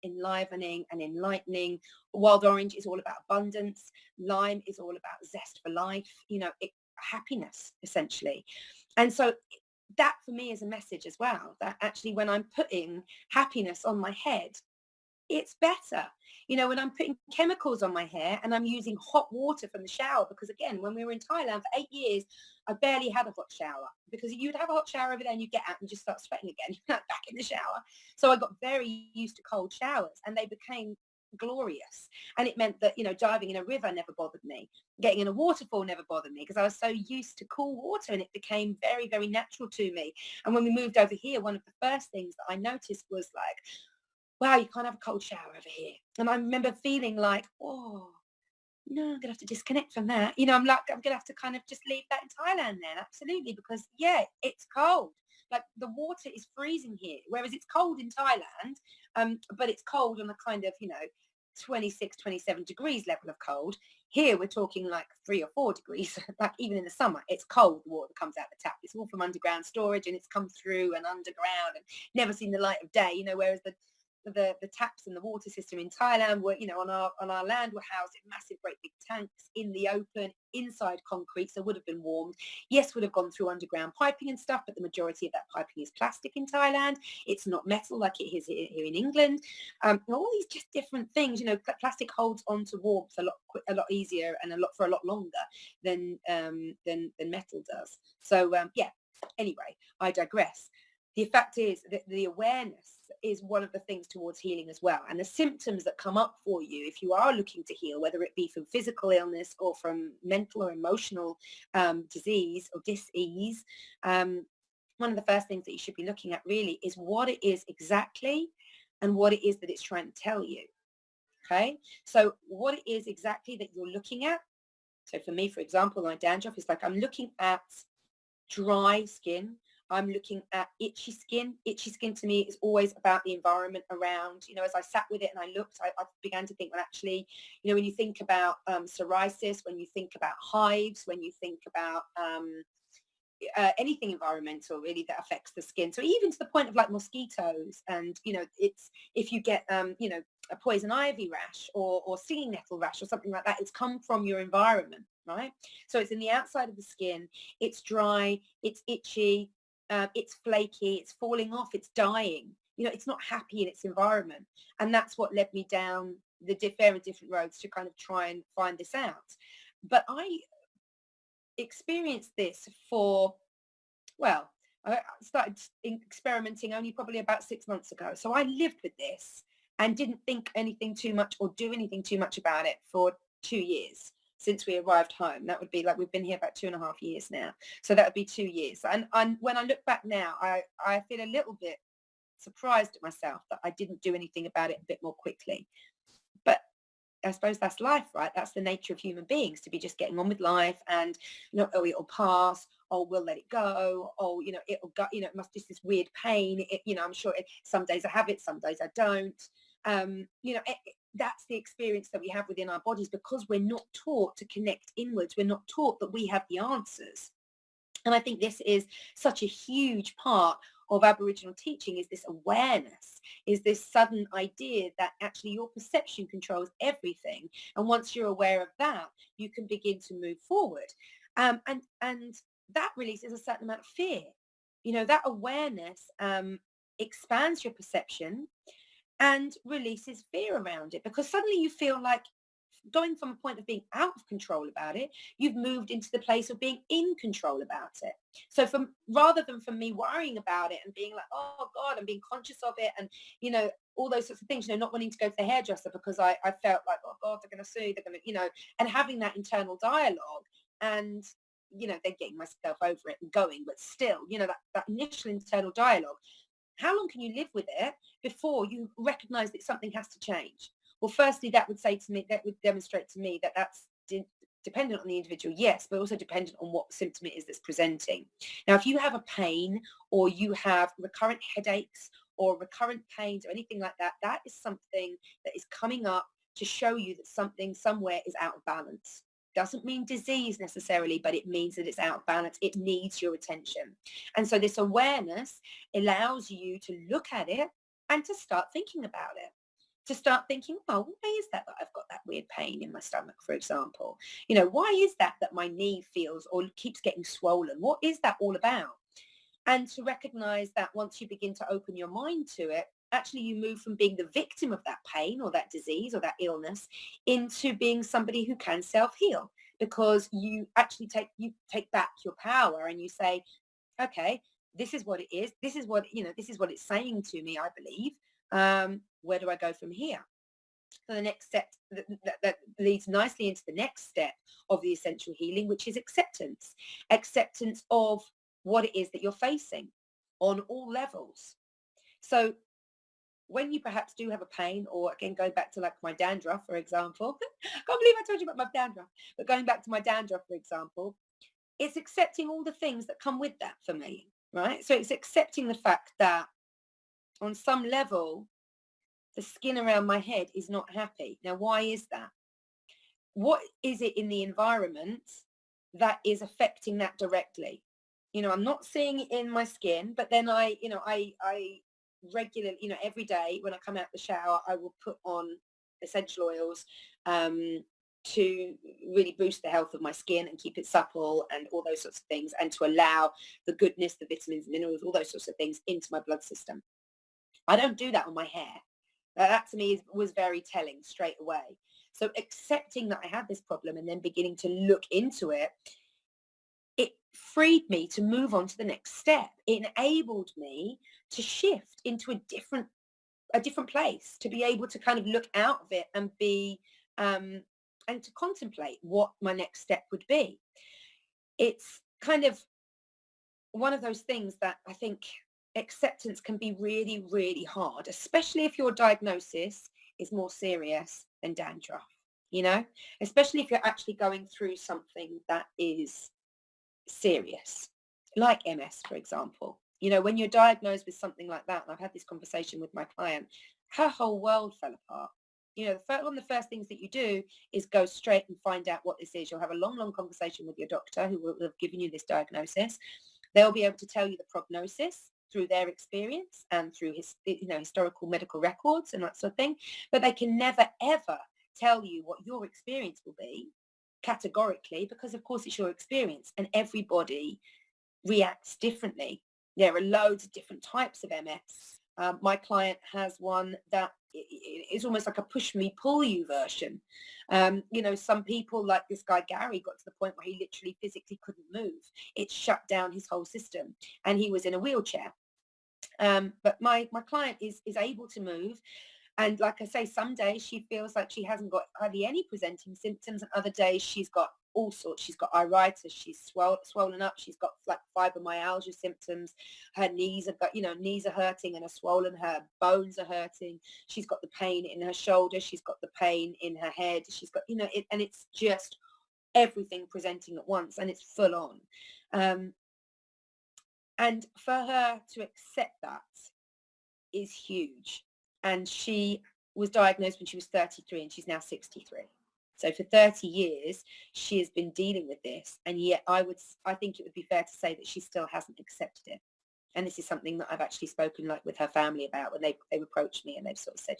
enlivening and enlightening. Wild orange is all about abundance. Lime is all about zest for life, happiness, essentially. And so that for me is a message as well, that actually when I'm putting happiness on my head, it's better. When I'm putting chemicals on my hair and I'm using hot water from the shower, because again, when we were in Thailand for 8 years, I barely had a hot shower, because you'd have a hot shower over there and you get out and just start sweating again, back in the shower. So I got very used to cold showers, and they became glorious. And it meant that, diving in a river never bothered me. Getting in a waterfall never bothered me, because I was so used to cool water, and it became very, very natural to me. And when we moved over here, one of the first things that I noticed was like, wow, you can't have a cold shower over here. And I remember feeling like, oh, no, I'm going to have to disconnect from that. I'm going to have to kind of just leave that in Thailand then. Absolutely. Because, yeah, it's cold. Like the water is freezing here, whereas it's cold in Thailand, but it's cold on a kind of, 26, 27 degrees level of cold. Here we're talking like 3 or 4 degrees, like even in the summer, it's cold. The water comes out the tap. It's all from underground storage, and it's come through and underground and never seen the light of day, whereas the taps and the water system in Thailand were, on our land, were housed in massive, great big tanks in the open, inside concrete, so would have been warmed. Yes, would have gone through underground piping and stuff, but the majority of that piping is plastic in Thailand. It's not metal like it is here in England. All these just different things, plastic holds on to warmth a lot easier and for a lot longer than metal does. So, anyway, I digress. The fact is that the awareness is one of the things towards healing as well. And the symptoms that come up for you if you are looking to heal, whether it be from physical illness or from mental or emotional disease or dis-ease, one of the first things that you should be looking at really is what it is exactly and what it is that it's trying to tell you. Okay, so what it is exactly that you're looking at. So for me, for example, my dandruff is like, I'm looking at dry skin. I'm looking at itchy skin. Itchy skin to me is always about the environment around. You know, as I sat with it and I looked, I began to think, well, actually, you know, when you think about psoriasis, when you think about hives, when you think about anything environmental really that affects the skin, so even to the point of like mosquitoes, and you know, it's if you get you know, a poison ivy rash or stinging nettle rash or something like that, it's come from your environment, right? So it's in the outside of the skin, it's dry, it's itchy, it's flaky, it's falling off, it's dying, you know, it's not happy in its environment. And that's what led me down the different roads to kind of try and find this out. But I experienced this for, well, I started experimenting only probably about 6 months ago. So I lived with this and didn't think anything too much or do anything too much about it for 2 years since we arrived home. That would be like, we've been here about 2.5 years now. So that would be 2 years. And when I look back now, I feel a little bit surprised at myself that I didn't do anything about it a bit more quickly. But I suppose that's life, right? That's the nature of human beings, to be just getting on with life, and you know, oh, it'll pass, oh, we'll let it go, oh, you know, it'll go, you know, it must just this weird pain, you know, I'm sure some days I have it, some days I don't. You know, that's the experience that we have within our bodies, because we're not taught to connect inwards. We're not taught that we have the answers. And I think this is such a huge part of Aboriginal teaching, is this awareness, is this sudden idea that actually your perception controls everything. And once you're aware of that, you can begin to move forward. And that releases a certain amount of fear. You know, that awareness expands your perception and releases fear around it, because suddenly you feel like, going from a point of being out of control about it, you've moved into the place of being in control about it. So rather than for me worrying about it and being like, oh God, I'm being conscious of it, and you know, all those sorts of things, you know, not wanting to go to the hairdresser because I felt like, oh God, they're going to sue, they're going to, you know, and having that internal dialogue, and you know, then getting myself over it and going, but still, you know, that initial internal dialogue, how long can you live with it before you recognize that something has to change? Well, firstly, that would say to me, that would demonstrate to me that that's dependent on the individual, yes, but also dependent on what symptom it is that's presenting. Now, if you have a pain, or you have recurrent headaches or recurrent pains or anything like that, that is something that is coming up to show you that something somewhere is out of balance. Doesn't mean disease necessarily, but it means that it's out of balance. It needs your attention. And so this awareness allows you to look at it and to start thinking about it. To start thinking, oh, why is that I've got that weird pain in my stomach, for example? You know, why is that my knee feels or keeps getting swollen? What is that all about? And to recognize that once you begin to open your mind to it, actually you move from being the victim of that pain or that disease or that illness into being somebody who can self-heal, because you actually take back your power and you say, okay, this is what it is. This is what, you know, this is what it's saying to me, I believe. Where do I go from here? So the next step that leads nicely into the next step of the essential healing, which is acceptance of what it is that you're facing on all levels. So when you perhaps do have a pain, or again, going back to like my dandruff, for example, I can't believe I told you about my dandruff, but going back to my dandruff, for example, it's accepting all the things that come with that for me, right? So it's accepting the fact that on some level, the skin around my head is not happy. Now, why is that? What is it in the environment that is affecting that directly? You know, I'm not seeing it in my skin, but then I regularly, you know, every day when I come out the shower, I will put on essential oils to really boost the health of my skin and keep it supple and all those sorts of things, and to allow the goodness, the vitamins, minerals, all those sorts of things into my blood system. I don't do that on my hair. That to me was very telling straight away. So accepting that I had this problem and then beginning to look into it, it freed me to move on to the next step. It enabled me to shift into a different a different place, to be able to kind of look out of it and be and to contemplate what my next step would be. It's kind of one of those things that I think acceptance can be really, really hard, especially if your diagnosis is more serious than dandruff, you know, especially if you're actually going through something that is serious, like MS, for example. You know, when you're diagnosed with something like that, and I've had this conversation with my client, her whole world fell apart. You know, one of the first things that you do is go straight and find out what this is. You'll have a long, long conversation with your doctor who will have given you this diagnosis. They'll be able to tell you the prognosis through their experience and through historical medical records and that sort of thing. But they can never, ever tell you what your experience will be categorically, because of course it's your experience and everybody reacts differently. There are loads of different types of MS. My client has one that is almost like a push me pull you version. You know, some people, like this guy Gary, got to the point where he literally physically couldn't move. It shut down his whole system and he was in a wheelchair. But my client is able to move. And like I say, some days she feels like she hasn't got hardly any presenting symptoms, and other days she's got all sorts. She's got iritis, she's swollen up, she's got like fibromyalgia symptoms. Her knees are hurting and are swollen. Her bones are hurting. She's got the pain in her shoulder. She's got the pain in her head. She's got, and it's just everything presenting at once, and it's full on. And for her to accept that is huge. And she was diagnosed when she was 33 and she's now 63. So for 30 years, she has been dealing with this. And yet I think it would be fair to say that she still hasn't accepted it. And this is something that I've actually spoken like with her family about when they've approached me and they've sort of said,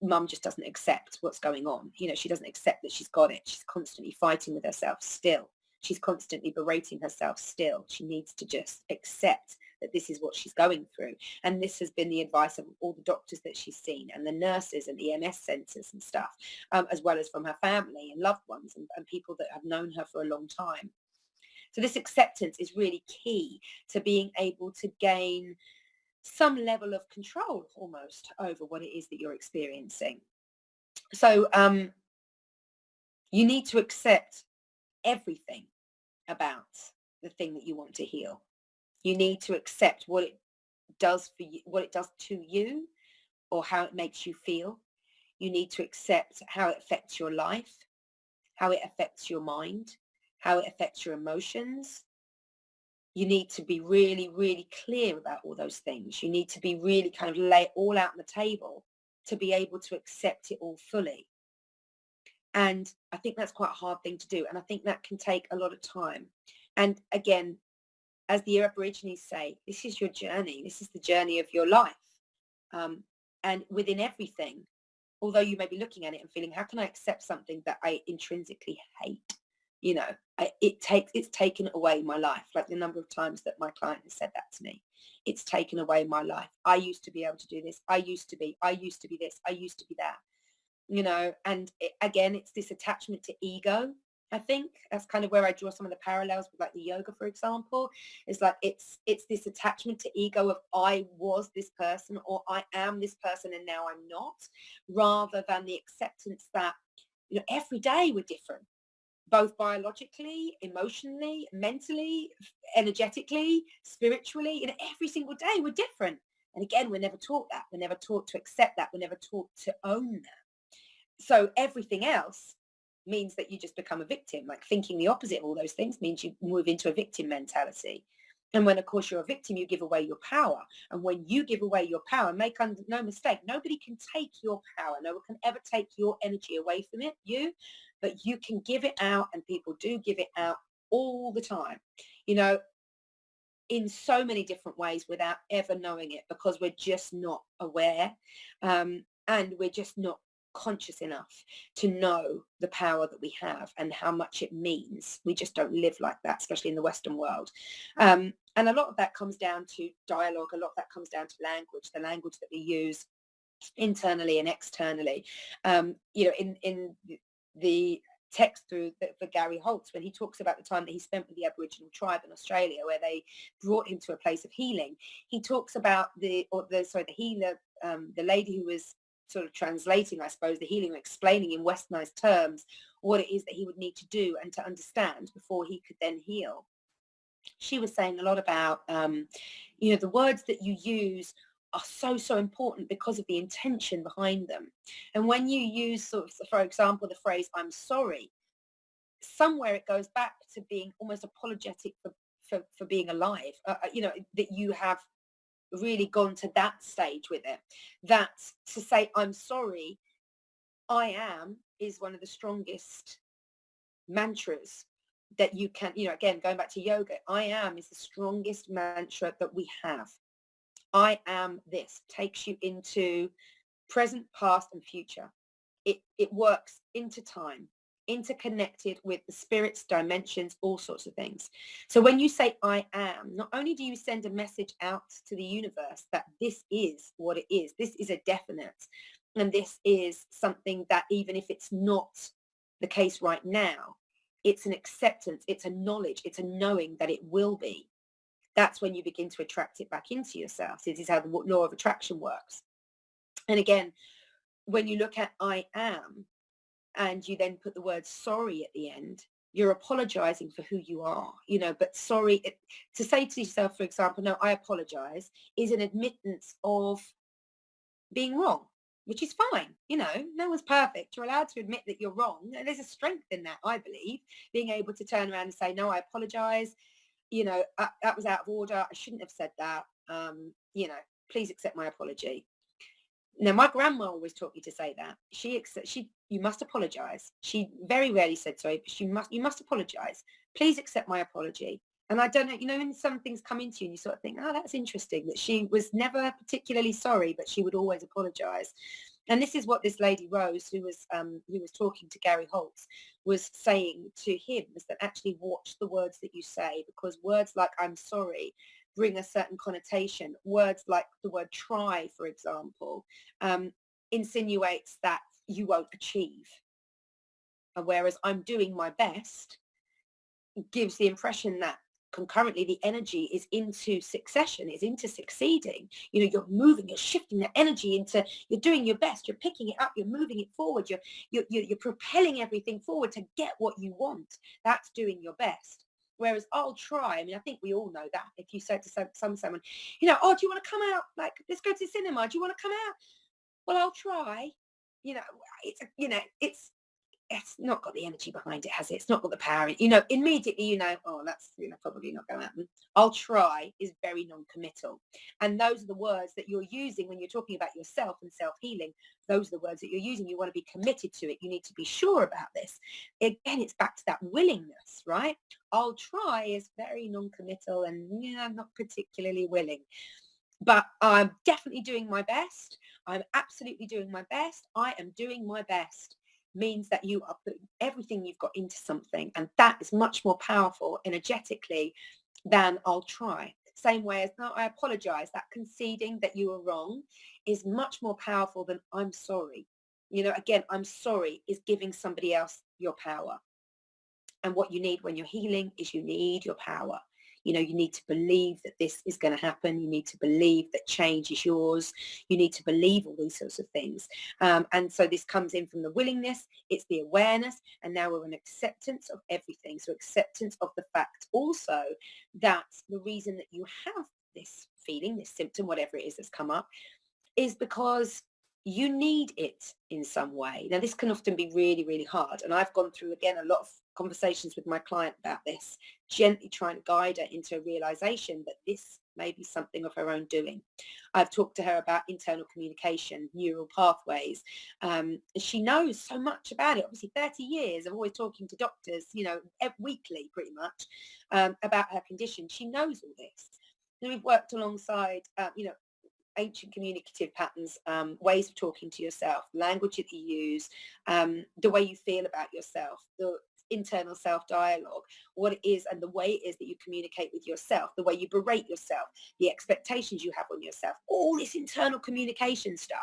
Mum just doesn't accept what's going on. She doesn't accept that she's got it. She's constantly fighting with herself still. She's constantly berating herself still. She needs to just accept that this is what she's going through. And this has been the advice of all the doctors that she's seen and the nurses and the MS centres and stuff, as well as from her family and loved ones and people that have known her for a long time. So this acceptance is really key to being able to gain some level of control almost over what it is that you're experiencing. So you need to accept everything about the thing that you want to heal. You need to accept what it does for you, what it does to you, or how it makes you feel. You need to accept how it affects your life, how it affects your mind, how it affects your emotions. You need to be really, really clear about all those things. You need to be really kind of lay it all out on the table to be able to accept it all fully. And I think that's quite a hard thing to do. And I think that can take a lot of time. And again, as the Aborigines say, this is your journey. This is the journey of your life. And within everything, although you may be looking at it and feeling, how can I accept something that I intrinsically hate? It's taken away my life. Like the number of times that my client has said that to me, it's taken away my life. I used to be able to do this. I used to be this. I used to be that, and again, it's this attachment to ego. I think that's kind of where I draw some of the parallels with like the yoga, for example. It's like it's this attachment to ego of I was this person or I am this person and now I'm not, rather than the acceptance that every day we're different, both biologically, emotionally, mentally, energetically, spiritually. Every single day we're different. And again, we're never taught that. We're never taught to accept that. We're never taught to own that. So everything else means that you just become a victim. Like thinking the opposite of all those things means you move into a victim mentality. And when, of course, you're a victim, you give away your power. And when you give away your power, make no mistake, nobody can take your power. No one can ever take your energy away from but you can give it out, and people do give it out all the time, in so many different ways without ever knowing it, because we're just not aware, and we're just not conscious enough to know the power that we have and how much it means. We just don't live like that, especially in the Western world. And a lot of that comes down to dialogue. A lot of that comes down to language, the language that we use internally and externally. In the text through for Gary Holtz, when he talks about the time that he spent with the Aboriginal tribe in Australia, where they brought him to a place of healing. He talks about the healer, the lady who was sort of translating, I suppose, the healing, explaining in westernized terms what it is that he would need to do and to understand before he could then heal. She was saying a lot about, the words that you use are so important because of the intention behind them. And when you use, sort of, for example, the phrase "I'm sorry," somewhere it goes back to being almost apologetic for being alive. That you have really gone to that stage with it. That to say "I'm sorry, I am" is one of the strongest mantras that you can, again, going back to yoga, "I am" is the strongest mantra that we have. I am this takes you into present, past, and future. It works into time, interconnected with the spirits, dimensions, all sorts of things. So when you say "I am," not only do you send a message out to the universe that this is what it is, this is a definite, and this is something that, even if it's not the case right now, it's an acceptance, it's a knowledge, it's a knowing that it will be. That's when you begin to attract it back into yourself. This is how the law of attraction works. And again, when you look at "I am" and you then put the word "sorry" at the end, you're apologizing for who you are, but sorry, to say to yourself, for example, "No, I apologize," is an admittance of being wrong, which is fine. No one's perfect. You're allowed to admit that you're wrong. And there's a strength in that, I believe, being able to turn around and say, "No, I apologize. That was out of order. I shouldn't have said that. Please accept my apology." Now, my grandma always taught me to say that. You must apologize. She very rarely said sorry, but you must apologize. Please accept my apology. And I don't know, when some things come into you and you sort of think, "Oh, that's interesting," that she was never particularly sorry, but she would always apologize. And this is what this lady Rose, who was talking to Gary Holtz, was saying to him, was that actually watch the words that you say, because words like "I'm sorry" bring a certain connotation. Words like the word "try," for example, insinuates that you won't achieve. Whereas "I'm doing my best" gives the impression that concurrently the energy is into succession, is into succeeding. You're moving, you're shifting the energy into, you're doing your best, you're picking it up, you're moving it forward, you're propelling everything forward to get what you want. That's doing your best. Whereas "I'll try," I think we all know that. If you say to someone, "Oh, do you want to come out? Like, let's go to the cinema. Do you want to come out?" "Well, I'll try." It's not got the energy behind it, has it? It's not got the power. Immediately, "Oh, that's probably not going to happen." "I'll try" is very non-committal. And those are the words that you're using when you're talking about yourself and self-healing. Those are the words that you're using. You want to be committed to it. You need to be sure about this. Again, it's back to that willingness, right? "I'll try" is very non-committal and not particularly willing. But I'm definitely doing my best. I'm absolutely doing my best. I am doing my best means that you are putting everything you've got into something, and that is much more powerful energetically than "I'll try." Same way as "No, I apologize." That conceding that you were wrong is much more powerful than "I'm sorry." Again, "I'm sorry" is giving somebody else your power. And what you need when you're healing is you need your power. You need to believe that this is going to happen. You need to believe that change is yours. You need to believe all these sorts of things. And so this comes in from the willingness. It's the awareness. And now we're an acceptance of everything. So acceptance of the fact also that the reason that you have this feeling, this symptom, whatever it is that's come up, is because you need it in some way. Now, this can often be really, really hard. And I've gone through, again, a lot of conversations with my client about this, gently trying to guide her into a realization that this may be something of her own doing. I've talked to her about internal communication, neural pathways. She knows so much about it. Obviously, 30 years of always talking to doctors, weekly, pretty much, about her condition. She knows all this. And we've worked alongside, ancient communicative patterns, ways of talking to yourself, language that you use, the way you feel about yourself, the internal self-dialogue, what it is and the way it is that you communicate with yourself, the way you berate yourself, the expectations you have on yourself, all this internal communication stuff.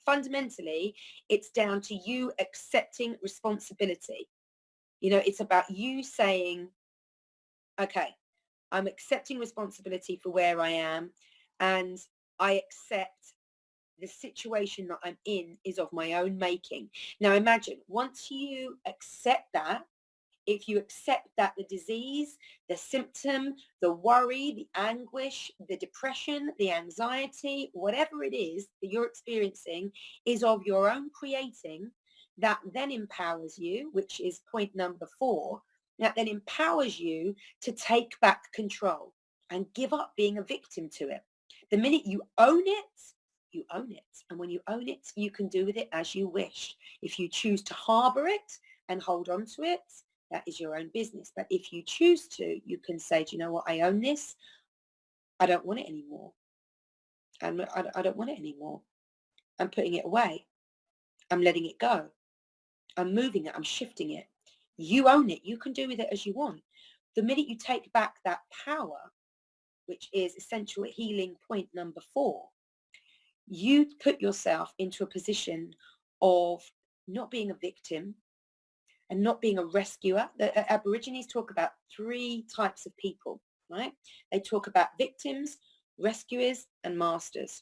fundamentally, it's down to you accepting responsibility. You know, it's about you saying, okay, I'm accepting responsibility for where I am, and I accept the situation that I'm in is of my own making. Now imagine, once you accept that, if you accept that the disease, the symptom, the worry, the anguish, the depression, the anxiety, whatever it is that you're experiencing is of your own creating, that then empowers you, which is point number 4, that then empowers you to take back control and give up being a victim to it. The minute you own it, you own it. And when you own it, you can do with it as you wish. If you choose to harbor it and hold on to it, that is your own business. But if you choose to, you can say, do you know what? I own this. I don't want it anymore. And I don't want it anymore. I'm putting it away. I'm letting it go. I'm moving it. I'm shifting it. You own it. You can do with it as you want. The minute you take back that power, which is essential healing point number 4, you put yourself into a position of not being a victim and not being a rescuer. The Aborigines talk about 3 types of people, right? They talk about victims, rescuers, and masters.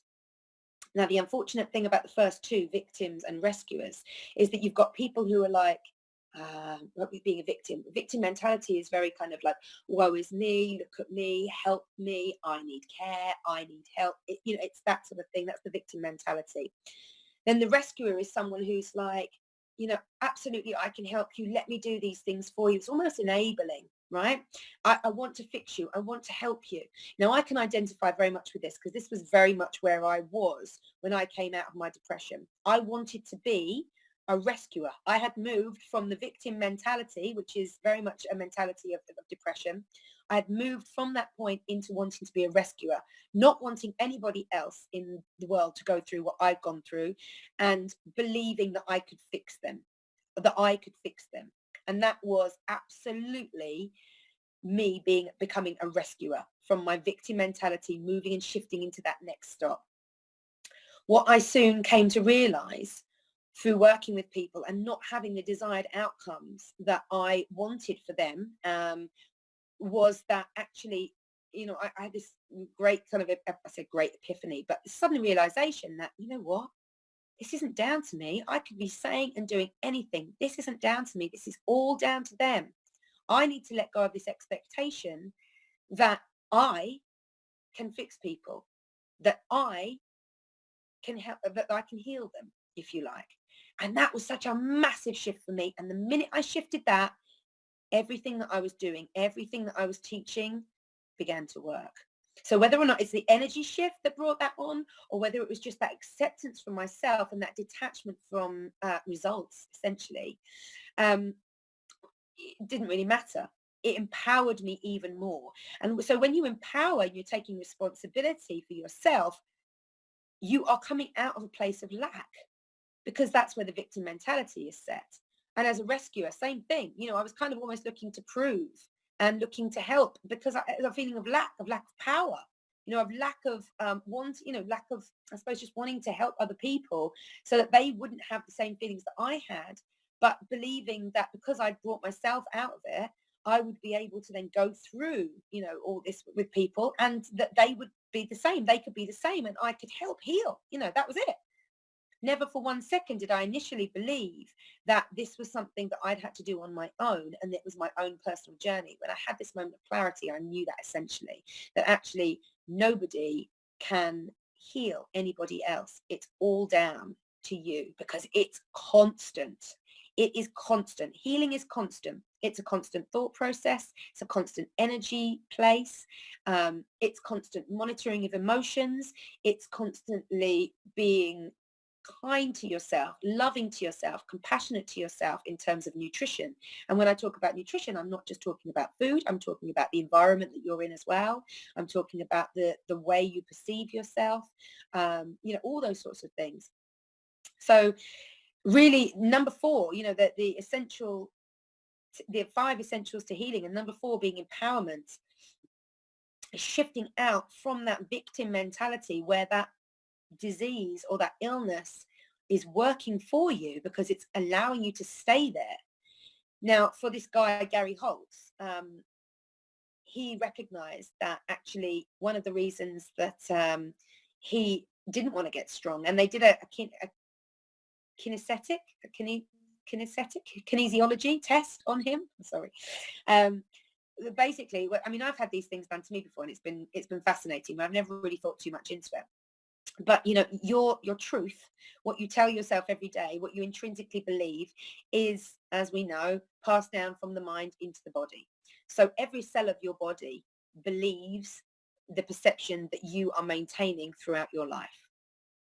Now, the unfortunate thing about the first 2, victims and rescuers, is that you've got people who are like, being a victim. Victim mentality is very kind of like, woe is me, look at me, help me, I need care, I need help. It's that sort of thing. That's the victim mentality. Then the rescuer is someone who's like, absolutely, I can help you. Let me do these things for you. It's almost enabling, right? I want to fix you. I want to help you. Now, I can identify very much with this because this was very much where I was when I came out of my depression. I wanted to be a rescuer. I had moved from the victim mentality, which is very much a mentality of depression. I had moved from that point into wanting to be a rescuer, not wanting anybody else in the world to go through what I've gone through, and believing that I could fix them, And that was absolutely me becoming a rescuer from my victim mentality, moving and shifting into that next stop. What I soon came to realize through working with people and not having the desired outcomes that I wanted for them, was that actually, I had this great kind of, I say great epiphany, but sudden realization that, you know what, this isn't down to me. I could be saying and doing anything. This isn't down to me. This is all down to them. I need to let go of this expectation that I can fix people, that I can help, that I can heal them, if you like. And that was such a massive shift for me. And the minute I shifted that, everything that I was doing, everything that I was teaching began to work. So whether or not it's the energy shift that brought that on, or whether it was just that acceptance from myself and that detachment from results, essentially, it didn't really matter. It empowered me even more. And so when you empower, you're taking responsibility for yourself, you are coming out of a place of lack, because that's where the victim mentality is set. And as a rescuer, same thing. I was kind of almost looking to prove and looking to help, because I had a feeling of lack of power, of lack of lack of, I suppose, just wanting to help other people so that they wouldn't have the same feelings that I had, but believing that because I'd brought myself out of it, I would be able to then go through, all this with people, and that they would be the same. They could be the same, and I could help heal. That was it. Never for one second did I initially believe that this was something that I'd had to do on my own, and it was my own personal journey. When I had this moment of clarity, I knew that essentially, that actually nobody can heal anybody else. It's all down to you, because it's constant. It is constant. Healing is constant. It's a constant thought process. It's a constant energy place. It's constant monitoring of emotions. It's constantly being kind to yourself, loving to yourself, compassionate to yourself in terms of nutrition. And when I talk about nutrition, I'm not just talking about food. I'm talking about the environment that you're in as well. I'm talking about the way you perceive yourself, all those sorts of things. So really, number 4, the 5 essentials to healing, and number 4 being empowerment, shifting out from that victim mentality where that disease or that illness is working for you because it's allowing you to stay there. Now, for this guy, Gary Holtz, he recognized that actually one of the reasons that he didn't want to get strong, and they did a kinesiology test on him. Sorry. Basically, I mean, I've had these things done to me before, and it's been fascinating, but I've never really thought too much into it. But you know, your truth, what you tell yourself every day, what you intrinsically believe, is, as we know, passed down from the mind into the body. So every cell of your body believes the perception that you are maintaining throughout your life.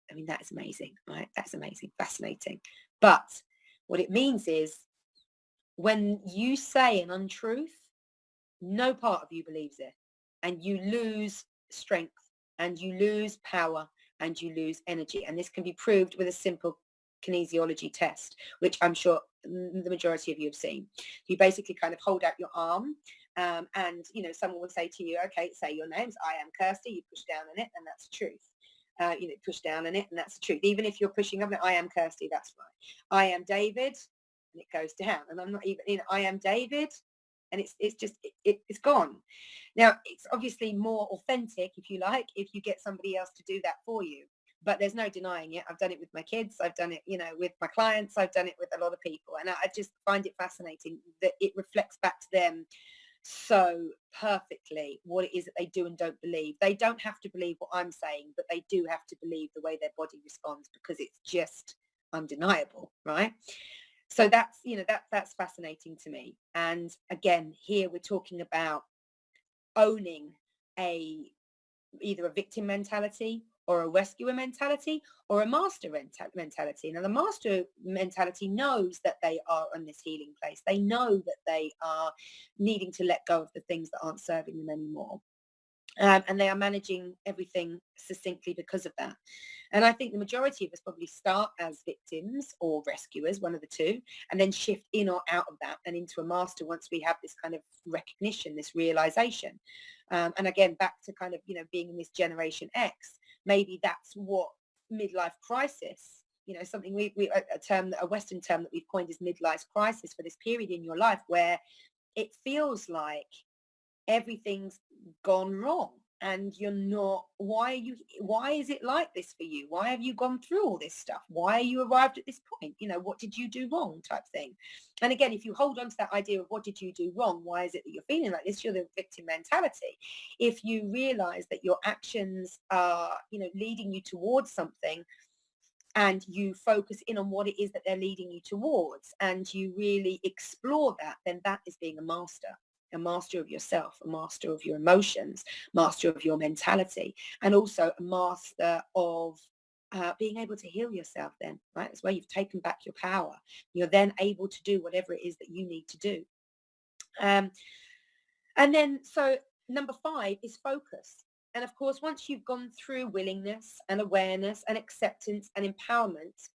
I mean, that is amazing, right? That's amazing, fascinating. But what it means is, when you say an untruth, no part of you believes it, and you lose strength, and you lose power, and you lose energy. And this can be proved with a simple kinesiology test, which I'm sure the majority of you have seen. You basically kind of hold out your arm, and you know, someone will say to you, okay, say your names. I am Kirsty. You push down on it, and that's the truth. You know, push down on it, and that's the truth. Even if you're pushing up, I am Kirsty, that's right. I am David, and it goes down. And I'm not even, you know, I am David, and it's just it's gone. Now, it's obviously more authentic, if you like, if you get somebody else to do that for you. But there's no denying it. I've done it with my kids. I've done it, you know, with my clients. I've done it with a lot of people, and I just find it fascinating that it reflects back to them so perfectly what it is that they do and don't believe. They don't have to believe what I'm saying, but they do have to believe the way their body responds, because it's just undeniable, right? So that's, you know, that's fascinating to me. And again, here we're talking about owning either a victim mentality or a rescuer mentality or a master mentality. Now, the master mentality knows that they are on this healing place. They know that they are needing to let go of the things that aren't serving them anymore. And they are managing everything succinctly because of that. And I think the majority of us probably start as victims or rescuers, one of the two, and then shift in or out of that and into a master once we have this kind of recognition, this realization. And again, back to kind of, you know, being in this Generation X, maybe that's what midlife crisis, you know, something a Western term that we've coined is midlife crisis, for this period in your life where it feels like everything's gone wrong and you're not, why is it like this for you? Why have you gone through all this stuff? Why are you arrived at this point? You know, what did you do wrong, type thing. And again, if you hold on to that idea of what did you do wrong, why is it that you're feeling like this, you're the victim mentality. If you realize that your actions are, you know, leading you towards something, and you focus in on what it is that they're leading you towards, and you really explore that, then that is being a master of yourself, a master of your emotions, master of your mentality, and also a master of being able to heal yourself then, right? It's where you've taken back your power. You're then able to do whatever it is that you need to do. And then, so number 5 is focus. And of course, once you've gone through willingness and awareness and acceptance and empowerment,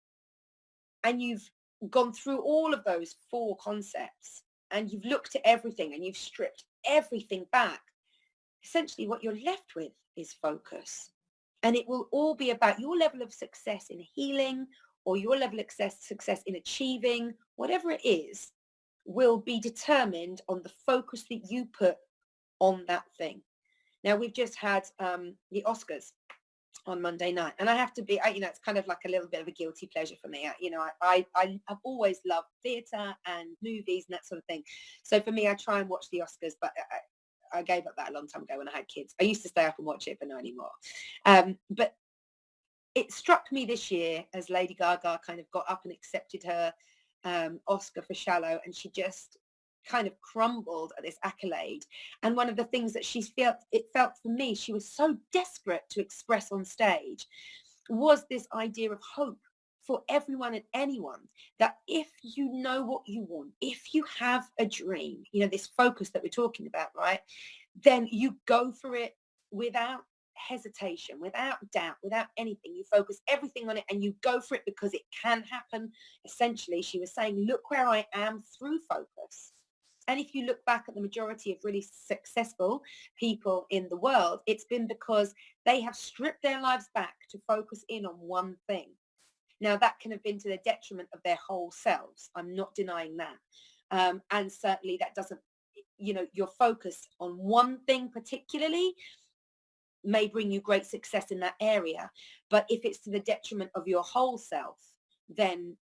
and you've gone through all of those 4 concepts, and you've looked at everything and you've stripped everything back, essentially what you're left with is focus. And it will all be about your level of success in healing, or your level of success in achieving, whatever it is, will be determined on the focus that you put on that thing. Now, we've just had the Oscars on Monday night, and I have to be, you know, it's kind of like a little bit of a guilty pleasure for me. I've always loved theatre and movies and that sort of thing. So for me, I try and watch the Oscars, but I gave up that a long time ago when I had kids. I used to stay up and watch it, but not anymore. But it struck me this year as Lady Gaga kind of got up and accepted her Oscar for Shallow, and she just kind of crumbled at this accolade. And one of the things that it felt for me, she was so desperate to express on stage, was this idea of hope for everyone and anyone, that if you know what you want, if you have a dream, you know, this focus that we're talking about, right, then you go for it without hesitation, without doubt, without anything. You focus everything on it and you go for it because it can happen. Essentially, she was saying, look where I am through focus. And if you look back at the majority of really successful people in the world, it's been because they have stripped their lives back to focus in on one thing. Now, that can have been to the detriment of their whole selves. I'm not denying that. And certainly that doesn't, your focus on one thing particularly may bring you great success in that area. But if it's to the detriment of your whole self, then,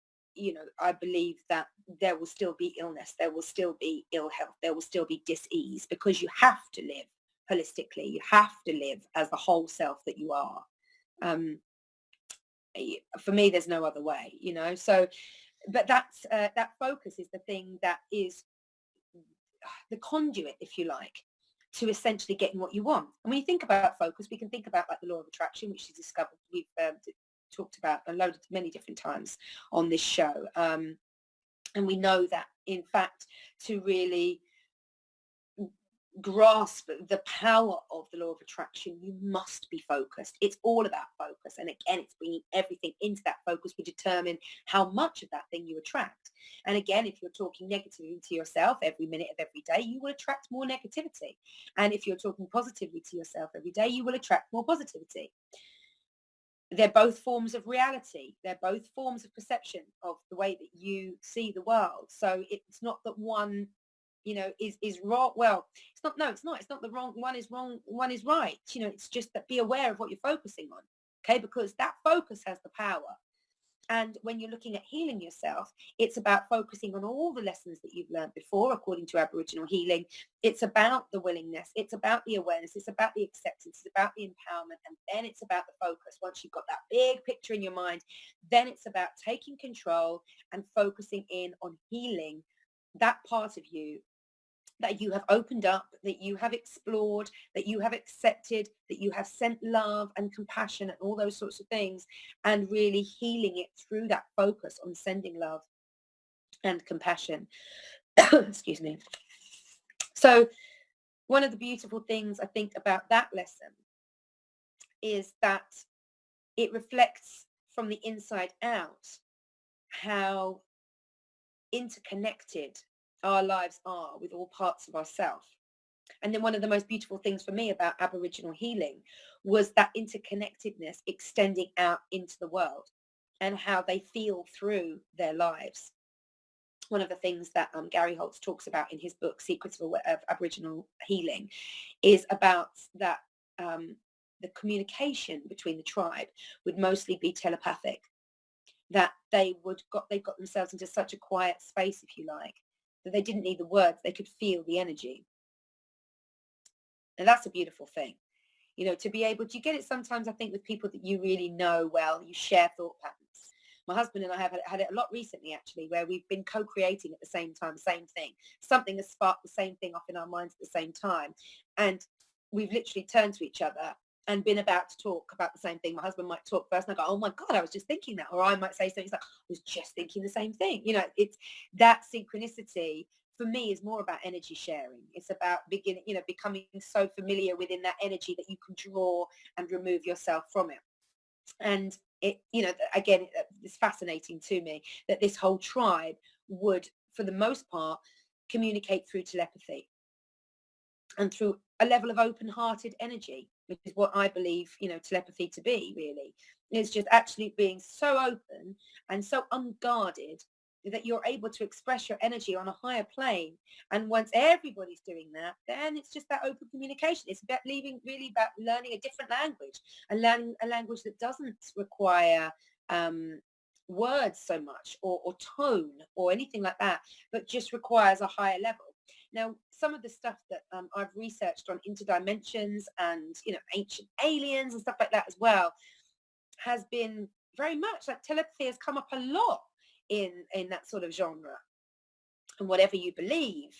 I believe that there will still be illness, there will still be ill health, there will still be dis-ease, because you have to live holistically. You have to live as the whole self that you are. For me, there's no other way, so, but that's that focus is the thing that is the conduit, if you like, to essentially getting what you want. And when you think about focus, we can think about like the law of attraction, which is discovered, we've talked about a load of many different times on this show. And we know that, in fact, to really grasp the power of the law of attraction, you must be focused. It's all about focus. And again, it's bringing everything into that focus will determine how much of that thing you attract. And again, if you're talking negatively to yourself every minute of every day, you will attract more negativity. And if you're talking positively to yourself every day, you will attract more positivity. They're both forms of reality. They're both forms of perception of the way that you see the world. So it's not that one is wrong. Well, it's not the wrong one is wrong, one is right. It's just that be aware of what you're focusing on. Okay, because that focus has the power. And when you're looking at healing yourself, it's about focusing on all the lessons that you've learned before, according to Aboriginal healing. It's about the willingness. It's about the awareness. It's about the acceptance. It's about the empowerment. And then it's about the focus. Once you've got that big picture in your mind, then it's about taking control and focusing in on healing that part of you that you have opened up, that you have explored, that you have accepted, that you have sent love and compassion and all those sorts of things, and really healing it through that focus on sending love and compassion. Excuse me. So one of the beautiful things I think about that lesson is that it reflects from the inside out how interconnected our lives are with all parts of ourselves. And then one of the most beautiful things for me about Aboriginal healing was that interconnectedness extending out into the world and how they feel through their lives. One of the things that Gary Holtz talks about in his book, Secrets of Aboriginal Healing, is about that the communication between the tribe would mostly be telepathic, that they got themselves into such a quiet space, if you like, that they didn't need the words, they could feel the energy. And that's a beautiful thing, to be able to get it sometimes, I think, with people that you really know well, you share thought patterns. My husband and I have had it a lot recently, actually, where we've been co-creating at the same time, same thing. Something has sparked the same thing off in our minds at the same time. And we've literally turned to each other and been about to talk about the same thing. My husband might talk first and I go, oh my God, I was just thinking that. Or I might say something, he's like, I was just thinking the same thing. It's that synchronicity for me is more about energy sharing. It's about becoming so familiar within that energy that you can draw and remove yourself from it. And it, again, it's fascinating to me that this whole tribe would, for the most part, communicate through telepathy and through a level of open-hearted energy, which is what I believe, telepathy to be, really. It's just actually being so open and so unguarded that you're able to express your energy on a higher plane. And once everybody's doing that, then it's just that open communication. It's about really about learning a different language, and learning a language that doesn't require words so much or tone or anything like that, but just requires a higher level. Now, some of the stuff that I've researched on interdimensions and, ancient aliens and stuff like that as well has been very much like telepathy has come up a lot in that sort of genre. And whatever you believe,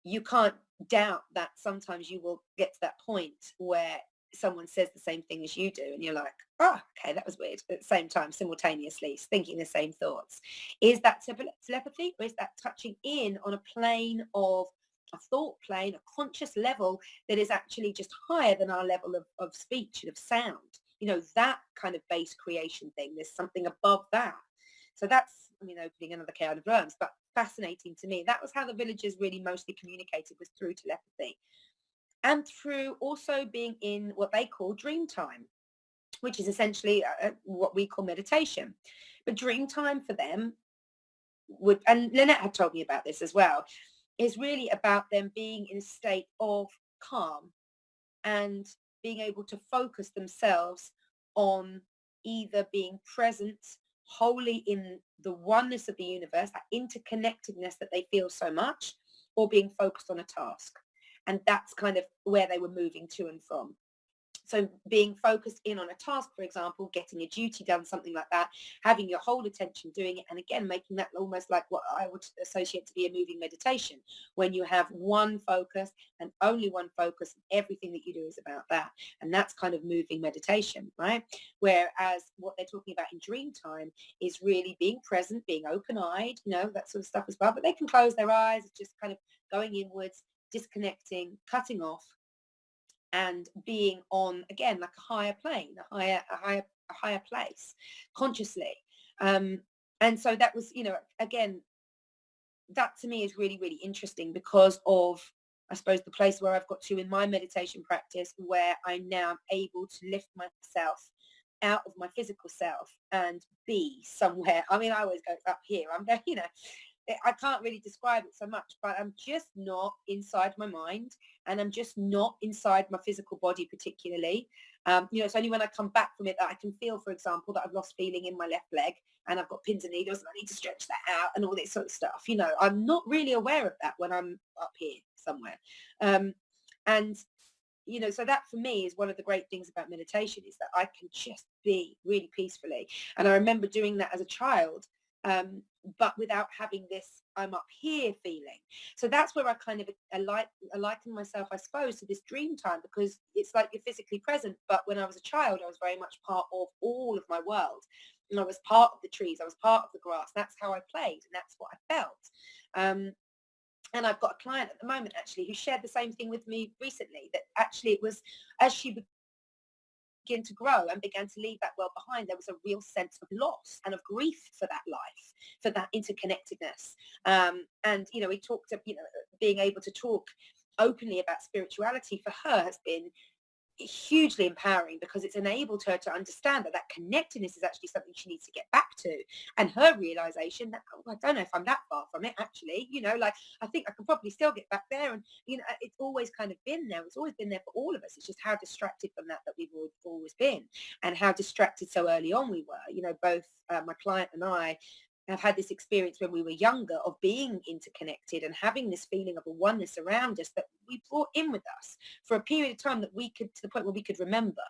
you can't doubt that sometimes you will get to that point where someone says the same thing as you do and you're like, oh, okay, that was weird, at the same time, simultaneously thinking the same thoughts. Is that telepathy, or is that touching in on a plane of a thought plane, a conscious level that is actually just higher than our level of speech and of sound? That kind of base creation thing, there's something above that. So that's, opening another can of worms, but fascinating to me. That was how the villagers really mostly communicated, was through telepathy. And through also being in what they call Dreamtime, which is essentially what we call meditation. But dream time for them would, and Lynette had told me about this as well, is really about them being in a state of calm and being able to focus themselves on either being present wholly in the oneness of the universe, that interconnectedness that they feel so much, or being focused on a task. And that's kind of where they were moving to and from. So being focused in on a task, for example, getting a duty done, something like that, having your whole attention doing it. And again, making that almost like what I would associate to be a moving meditation, when you have one focus and only one focus, and everything that you do is about that. And that's kind of moving meditation, right? Whereas what they're talking about in dream time is really being present, being open-eyed, that sort of stuff as well. But they can close their eyes, just kind of going inwards, disconnecting, cutting off, and being on, again, like a higher plane, a higher place consciously. And so that was, again, that to me is really, really interesting because of, I suppose, the place where I've got to in my meditation practice, where I now am able to lift myself out of my physical self and be somewhere. I mean, I always go up here. I'm there, I can't really describe it so much, but I'm just not inside my mind, and I'm just not inside my physical body particularly. It's only when I come back from it that I can feel, for example, that I've lost feeling in my left leg and I've got pins and needles and I need to stretch that out and all this sort of stuff. I'm not really aware of that when I'm up here somewhere. So that for me is one of the great things about meditation, is that I can just be really peacefully. And I remember doing that as a child, but without having this I'm up here feeling. So that's where I kind of liken myself, I suppose, to this dream time, because it's like you're physically present. But when I was a child, I was very much part of all of my world. And I was part of the trees. I was part of the grass. That's how I played. And that's what I felt. And I've got a client at the moment, actually, who shared the same thing with me recently, that actually it was as she began to grow and began to leave that world behind, there was a real sense of loss and of grief for that life, for that interconnectedness. And we talked of being able to talk openly about spirituality for her has been hugely empowering, because it's enabled her to understand that connectedness is actually something she needs to get back to. And her realization that, I don't know if I'm that far from it, actually, I think I can probably still get back there. And it's always kind of been there. It's always been there for all of us. It's just how distracted from that we've always been, and how distracted so early on we were. Both my client and I have had this experience when we were younger of being interconnected and having this feeling of a oneness around us that we brought in with us for a period of time, that we could, to the point where we could remember.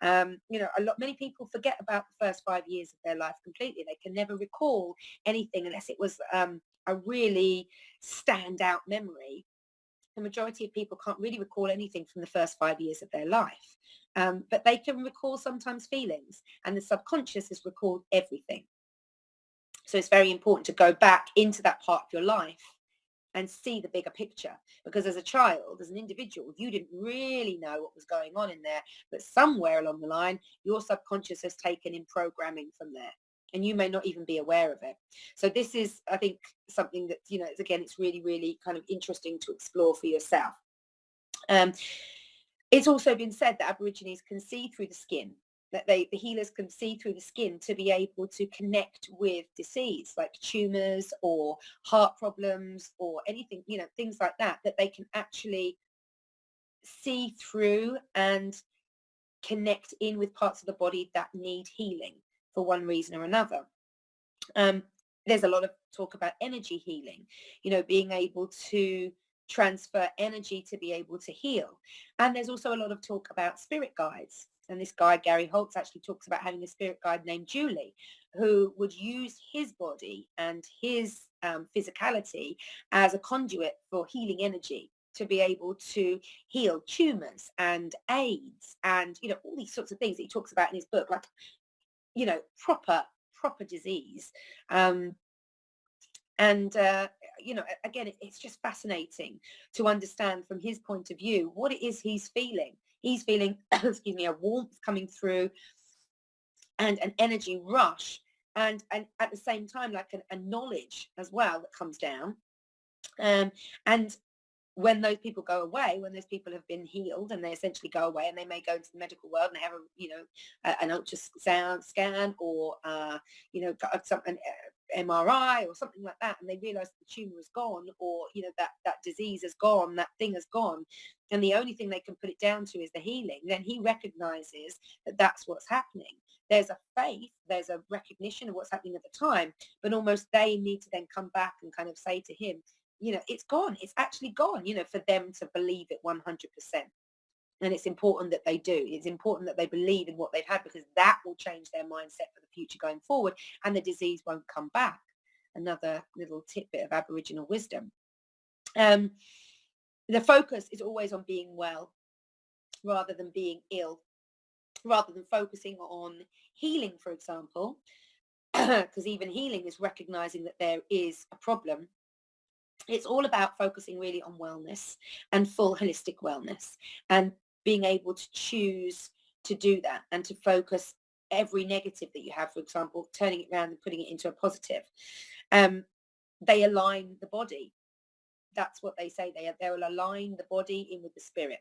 Many people forget about the first 5 years of their life completely. They can never recall anything unless it was a really standout memory. The majority of people can't really recall anything from the first 5 years of their life, but they can recall sometimes feelings, and the subconscious has recalled everything. So it's very important to go back into that part of your life and see the bigger picture, because as a child, as an individual, you didn't really know what was going on in there, but somewhere along the line, your subconscious has taken in programming from there, and you may not even be aware of it. So this is, I think, something that, again, it's really, really kind of interesting to explore for yourself. It's also been said that Aborigines can see through the skin, that the healers can see through the skin to be able to connect with disease, like tumors or heart problems or anything, things like that, that they can actually see through and connect in with parts of the body that need healing for one reason or another. There's a lot of talk about energy healing, being able to transfer energy to be able to heal. And there's also a lot of talk about spirit guides. And this guy, Gary Holtz, actually talks about having a spirit guide named Julie, who would use his body and his physicality as a conduit for healing energy, to be able to heal tumors and AIDS and, all these sorts of things that he talks about in his book, like, proper disease. Again, it's just fascinating to understand from his point of view what it is he's feeling. He's feeling, excuse me, a warmth coming through and an energy rush, and at the same time, like a knowledge as well that comes down. And when those people go away, when those people have been healed and they essentially go away, and they may go into the medical world and they have an ultrasound scan, or an MRI or something like that, and they realize the tumor is gone, or that disease is gone, that thing is gone, and the only thing they can put it down to is the healing, then he recognizes that that's what's happening. There's a faith, there's a recognition of what's happening at the time, but almost they need to then come back and kind of say to him, it's gone, it's actually gone, for them to believe it 100%. And it's important that they do. It's important that they believe in what they've had, because that will change their mindset for the future going forward, and the disease won't come back. Another little tidbit of Aboriginal wisdom. The focus is always on being well rather than being ill, rather than focusing on healing, for example, because even healing is recognizing that there is a problem. It's all about focusing really on wellness and full holistic wellness, and being able to choose to do that, and to focus every negative that you have, for example, turning it around and putting it into a positive. They align the body. That's what they say. They will align the body in with the spirit.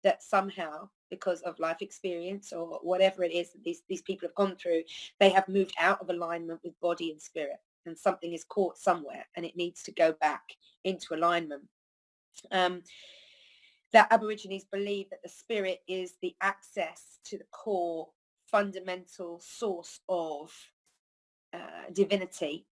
That somehow, because of life experience or whatever it is that these people have gone through, they have moved out of alignment with body and spirit, and something is caught somewhere, and it needs to go back into alignment. That Aborigines believe that the spirit is the access to the core fundamental source of divinity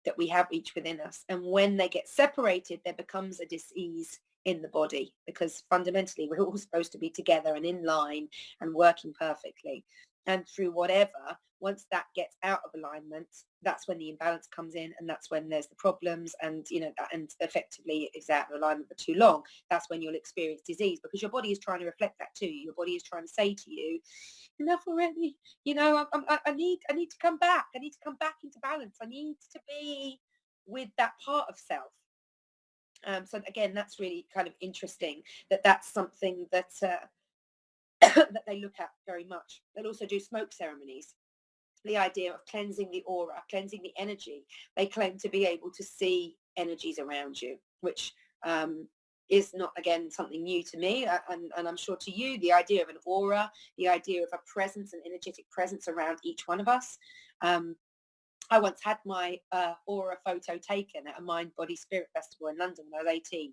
that we have each within us. And when they get separated, there becomes a dis-ease in the body, because fundamentally we're all supposed to be together and in line and working perfectly. And through whatever, once that gets out of alignment, that's when the imbalance comes in, and that's when there's the problems, and and effectively it's out of alignment for too long. That's when you'll experience disease, because your body is trying to reflect that to you. Your body is trying to say to you, enough already. I need to come back. I need to come back into balance. I need to be with that part of self. So again, that's really kind of interesting that that's something that that they look at very much. They'll also do smoke ceremonies. The idea of cleansing the aura, cleansing the energy. They claim to be able to see energies around you, which is not, again, something new to me, and I'm sure to you. The idea of an aura, the idea of a presence, an energetic presence around each one of us. I once had my aura photo taken at a Mind Body Spirit Festival in London when I was 18,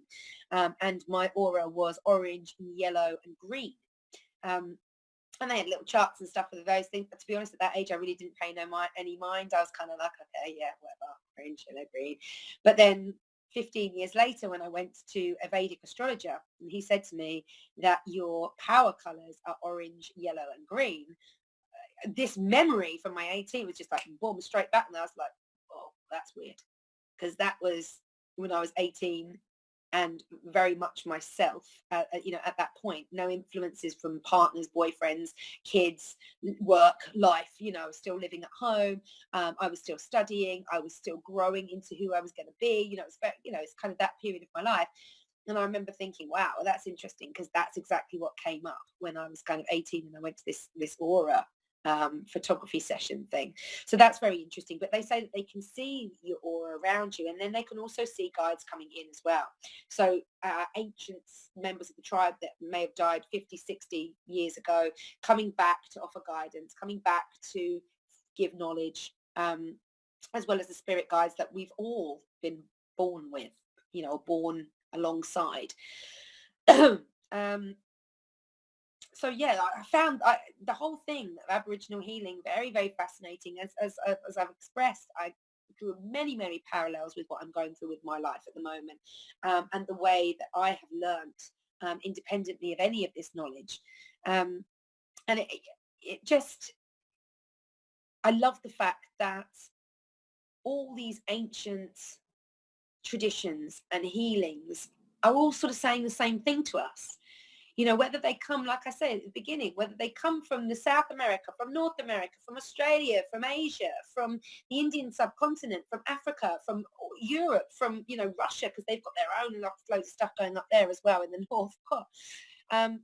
and my aura was orange, yellow and green. And they had little charts and stuff for those things. But to be honest, at that age, I really didn't pay any mind. I was kind of like, okay, yeah, whatever, orange, yellow, green. But then 15 years later, when I went to a Vedic astrologer, and he said to me that your power colors are orange, yellow and green, this memory from my 18 was just like, boom, straight back. And I was like, oh, that's weird. Because that was when I was 18, and very much myself, at that point. No influences from partners, boyfriends, kids, work, life. I was still living at home. I was still studying. I was still growing into who I was going to be. It's kind of that period of my life. And I remember thinking, wow, that's interesting, because that's exactly what came up when I was kind of 18 and I went to this aura photography session thing. So that's very interesting. But they say that they can see your aura around you, and then they can also see guides coming in as well. So ancient members of the tribe that may have died 50, 60 years ago, coming back to offer guidance, coming back to give knowledge, as well as the spirit guides that we've all been born with, born alongside. So yeah, I found the whole thing of Aboriginal healing very, very fascinating. As I've expressed, I drew many, many parallels with what I'm going through with my life at the moment, and the way that I have learnt independently of any of this knowledge. And it just, I love the fact that all these ancient traditions and healings are all sort of saying the same thing to us. Whether they come, like I said at the beginning, whether they come from the South America, from North America, from Australia, from Asia, from the Indian subcontinent, from Africa, from Europe, from, Russia, because they've got their own loads of stuff going up there as well in the north.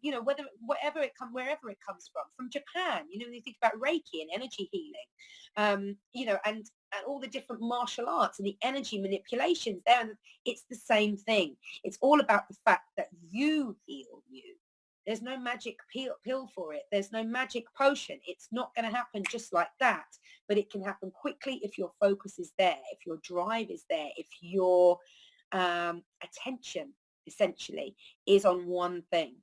you know, wherever it comes from Japan, you know, when you think about Reiki and energy healing, you know, and all the different martial arts and the energy manipulations there, and it's the same thing. It's all about the fact that you heal you. There's no magic pill for it. There's no magic potion. It's not going to happen just like that, but it can happen quickly if your focus is there, if your drive is there, if your attention essentially is on one thing.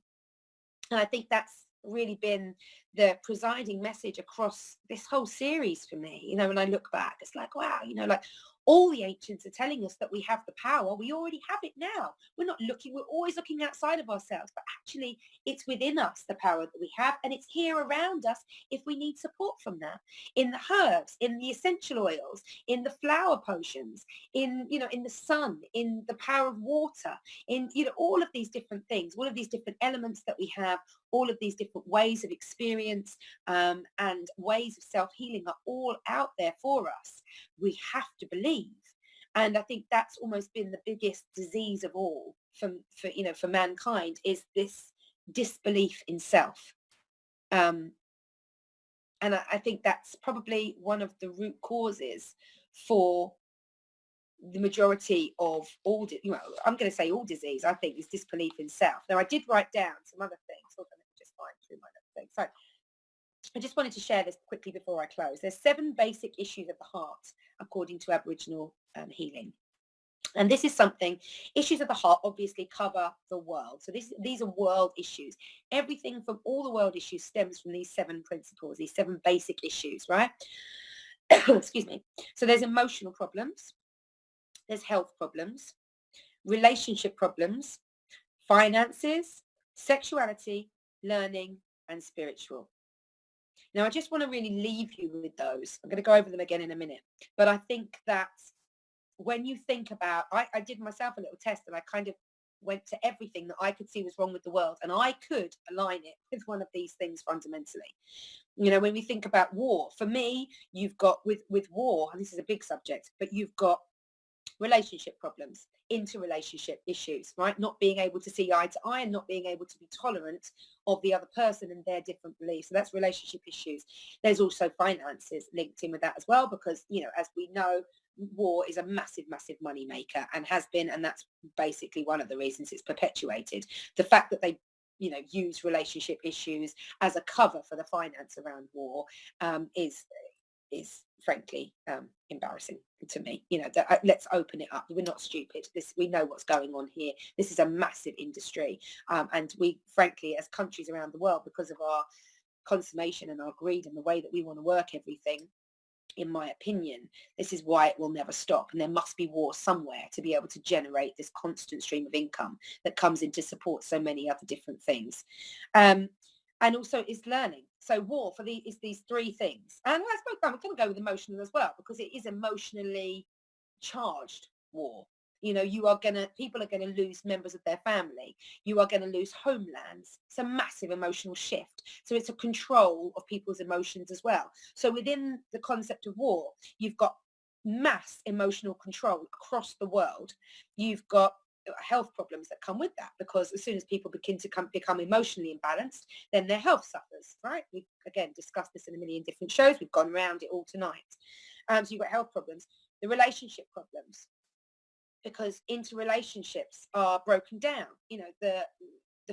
And I think that's really been the presiding message across this whole series for me. You know, when I look back, it's like, wow, you know, like all the ancients are telling us that we have the power. We already have it now. We're always looking outside of ourselves, but actually it's within us, the power that we have, and it's here around us if we need support from that, in the herbs, in the essential oils, in the flower potions, in, you know, in the sun, in the power of water, in, you know, all of these different things, all of these different elements that we have, all of these different ways of experience and ways of self-healing are all out there for us. We have to believe. And I think that's almost been the biggest disease of all for mankind, is this disbelief in self. And I think that's probably one of the root causes for the majority of all, I'm going to say all disease, I think, is disbelief in self. Now, I did write down some other things. Hold on, let me just find through my other things. So I just wanted to share this quickly before I close. There's 7 basic issues of the heart, according to Aboriginal healing. And this is something, issues of the heart obviously cover the world. So these are world issues. Everything from all the world issues stems from these 7 principles, these 7 basic issues, right? Excuse me. So there's emotional problems. There's health problems, relationship problems, finances, sexuality, learning, and spiritual. Now, I just want to really leave you with those. I'm going to go over them again in a minute. But I think that when you think about, I did myself a little test, and I kind of went to everything that I could see was wrong with the world, and I could align it with one of these things fundamentally. You know, when we think about war, for me, you've got with war, and this is a big subject, but you've got relationship problems, interrelationship issues, right? Not being able to see eye to eye and not being able to be tolerant of the other person and their different beliefs. So that's relationship issues. There's also finances linked in with that as well, because, you know, as we know, war is a massive, massive money maker, and has been, and that's basically one of the reasons it's perpetuated. The fact that they, you know, use relationship issues as a cover for the finance around war is frankly embarrassing to me. You know, let's open it up. We're not stupid. We know what's going on here. This is a massive industry, and we, frankly, as countries around the world, because of our consummation and our greed and the way that we want to work everything, in my opinion, this is why it will never stop. And there must be war somewhere to be able to generate this constant stream of income that comes in to support so many other different things. And also is learning. So war is these 3 things. And I suppose I'm going to go with emotional as well, because it is emotionally charged war. You know, people are going to lose members of their family. You are going to lose homelands. It's a massive emotional shift. So it's a control of people's emotions as well. So within the concept of war, you've got mass emotional control across the world. You've got health problems that come with that, because as soon as people begin to become emotionally imbalanced, then their health suffers, right? We've again discussed this in a million different shows. We've gone around it all tonight. So you've got health problems, the relationship problems, because interrelationships are broken down. You know, the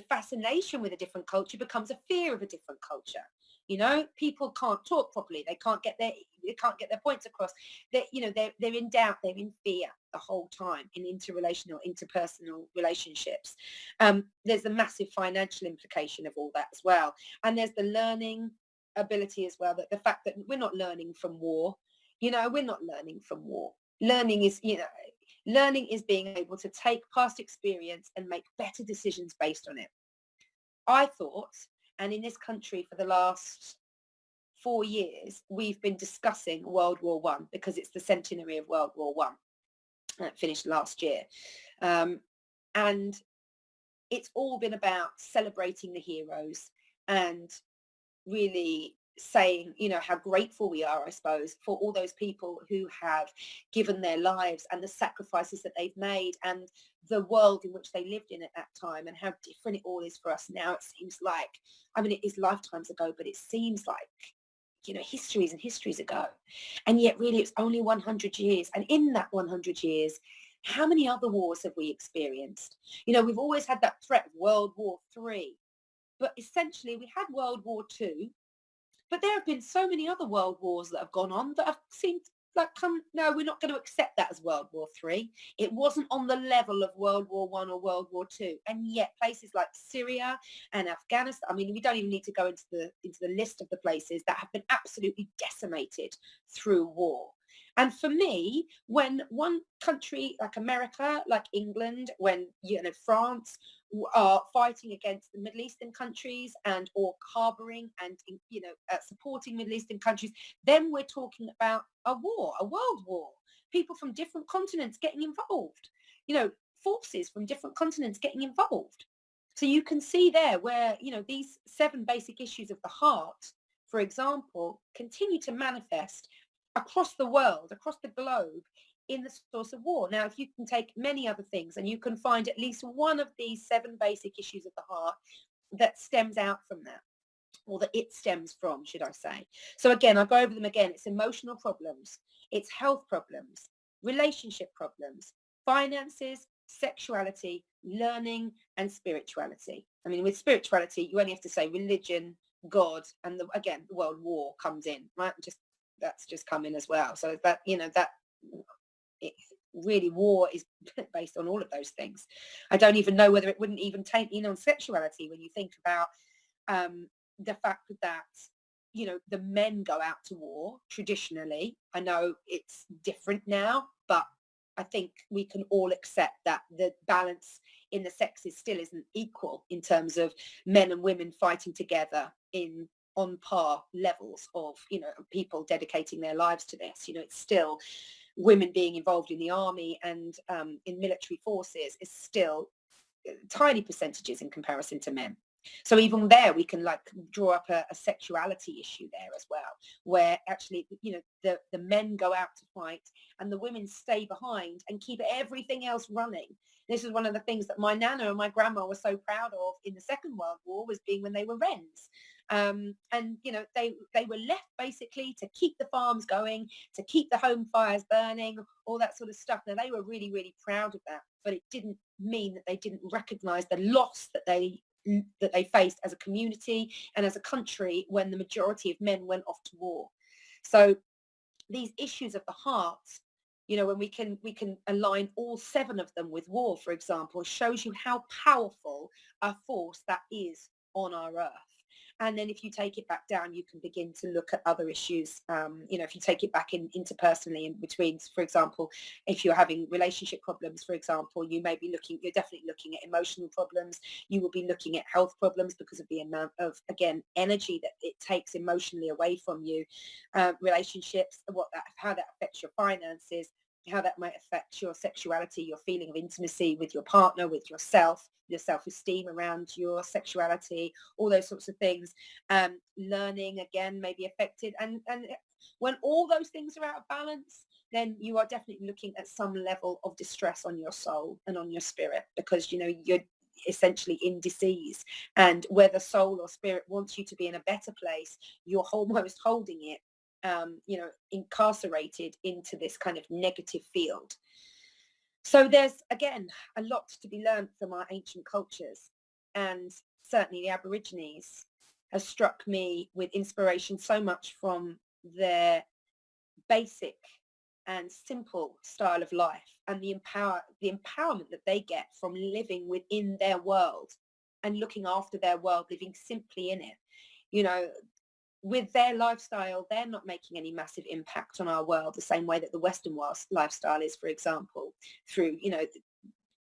fascination with a different culture becomes a fear of a different culture. You know, people can't talk properly. They can't get their points across. They're in doubt. They're in fear the whole time in interrelational, interpersonal relationships. There's a massive financial implication of all that as well. And there's the learning ability as well, that the fact that we're not learning from war. You know, we're not learning from war. Learning is being able to take past experience and make better decisions based on it. I thought, and in this country for the last 4 years, we've been discussing World War I, because it's the centenary of World War I. That finished last year. And it's all been about celebrating the heroes and really saying, you know, how grateful we are, I suppose, for all those people who have given their lives and the sacrifices that they've made and the world in which they lived in at that time, and how different it all is for us now. It seems like, I mean, it is lifetimes ago, but it seems like, you know, histories and histories ago. And yet really it's only 100 years. And in that 100 years, how many other wars have we experienced? You know, we've always had that threat of World War III, but essentially we had World War II. But there have been so many other world wars that have gone on that have seemed like, no, we're not going to accept that as World War III. It wasn't on the level of World War I or World War II. And yet places like Syria and Afghanistan, I mean, we don't even need to go into the list of the places that have been absolutely decimated through war. And for me, when one country like America, like England, when, you know, France are fighting against the Middle Eastern countries and or harboring and, you know, supporting Middle Eastern countries, then we're talking about a war, a world war. People from different continents getting involved, you know, forces from different continents getting involved. So you can see there where, you know, these 7 basic issues of the heart, for example, continue to manifest across the world, across the globe, in the source of war. Now, if you can take many other things and you can find at least one of these 7 basic issues of the heart that stems out from that, or that it stems from, should I say. So again, I'll go over them again. It's emotional problems, it's health problems, relationship problems, finances, sexuality, learning, and spirituality. I mean, with spirituality, you only have to say religion, God, and again, the world war comes in, right? That's just come in as well. So that, you know, that it really, war is based on all of those things. I don't even know whether it wouldn't even take in on sexuality when you think about the fact that, you know, the men go out to war traditionally. I know it's different now, but I think we can all accept that the balance in the sexes still isn't equal in terms of men and women fighting together on par levels of, you know, people dedicating their lives to this. You know, it's still women being involved in the army and in military forces is still tiny percentages in comparison to men. So even there, we can like draw up a sexuality issue there as well, where actually, you know, the men go out to fight and the women stay behind and keep everything else running. This is one of the things that my nana and my grandma were so proud of in the Second World War, was being when they were wrens. And, you know, they were left basically to keep the farms going, to keep the home fires burning, all that sort of stuff. Now, they were really, really proud of that, but it didn't mean that they didn't recognize the loss that they faced as a community and as a country when the majority of men went off to war. So these issues of the heart, you know, when we can align all 7 of them with war, for example, shows you how powerful a force that is on our earth. And then if you take it back down, you can begin to look at other issues. You know, if you take it back interpersonally in between, for example, if you're having relationship problems, for example, you're definitely looking at emotional problems. You will be looking at health problems because of the amount of, again, energy that it takes emotionally away from you. Relationships, how that affects your finances, how that might affect your sexuality, your feeling of intimacy with your partner, with yourself, your self-esteem around your sexuality, all those sorts of things. Learning, again, may be affected. And when all those things are out of balance, then you are definitely looking at some level of distress on your soul and on your spirit, because, you know, you're essentially in disease. And where the soul or spirit wants you to be in a better place, you're almost holding it, you know, incarcerated into this kind of negative field. So there's, again, a lot to be learned from our ancient cultures, and certainly the Aborigines has struck me with inspiration so much from their basic and simple style of life, and the empowerment that they get from living within their world and looking after their world, living simply in it. You know, with their lifestyle, they're not making any massive impact on our world the same way that the Western lifestyle is, for example, through, you know,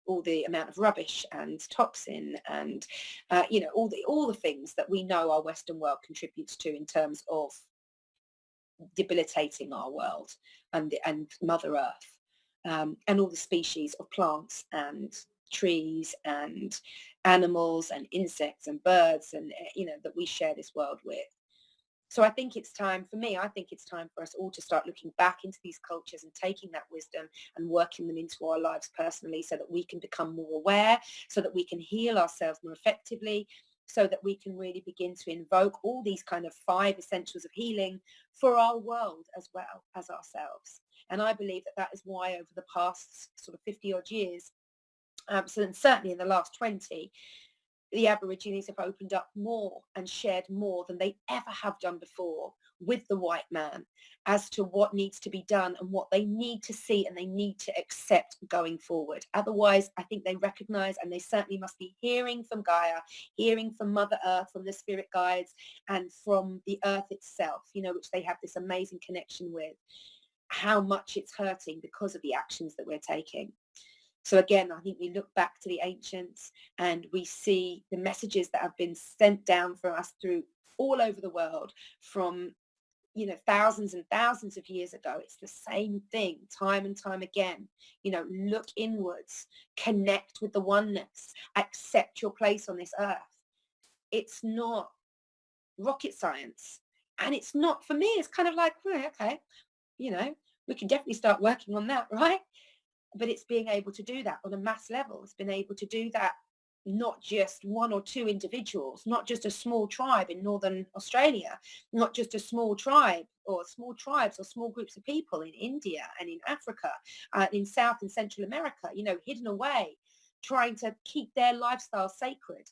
all the amount of rubbish and toxin and, you know, all the things that we know our Western world contributes to in terms of debilitating our world and Mother Earth, and all the species of plants and trees and animals and insects and birds and, you know, that we share this world with. So I think it's time for us all to start looking back into these cultures and taking that wisdom and working them into our lives personally, so that we can become more aware, so that we can heal ourselves more effectively, so that we can really begin to invoke all these kind of 5 essentials of healing for our world as well as ourselves. And I believe that is why over the past sort of 50 odd years, so certainly in the last 20, the Aborigines have opened up more and shared more than they ever have done before with the white man as to what needs to be done and what they need to see and they need to accept going forward. Otherwise, I think they recognize, and they certainly must be hearing from Gaia, hearing from Mother Earth, from the spirit guides, and from the earth itself, which they have this amazing connection with, how much it's hurting because of the actions that we're taking. So again, I think we look back to the ancients and we see the messages that have been sent down for us through all over the world from, thousands and thousands of years ago. It's the same thing time and time again. Look inwards, connect with the oneness, accept your place on this earth. It's not rocket science. And it's not, for me, it's kind of like, well, okay, we can definitely start working on that, right? But it's being able to do that on a mass level. It's been able to do that, not just 1 or 2 individuals, not just a small tribe in Northern Australia, not just a small tribe or small tribes or small groups of people in India and in Africa, in South and Central America, hidden away, trying to keep their lifestyle sacred.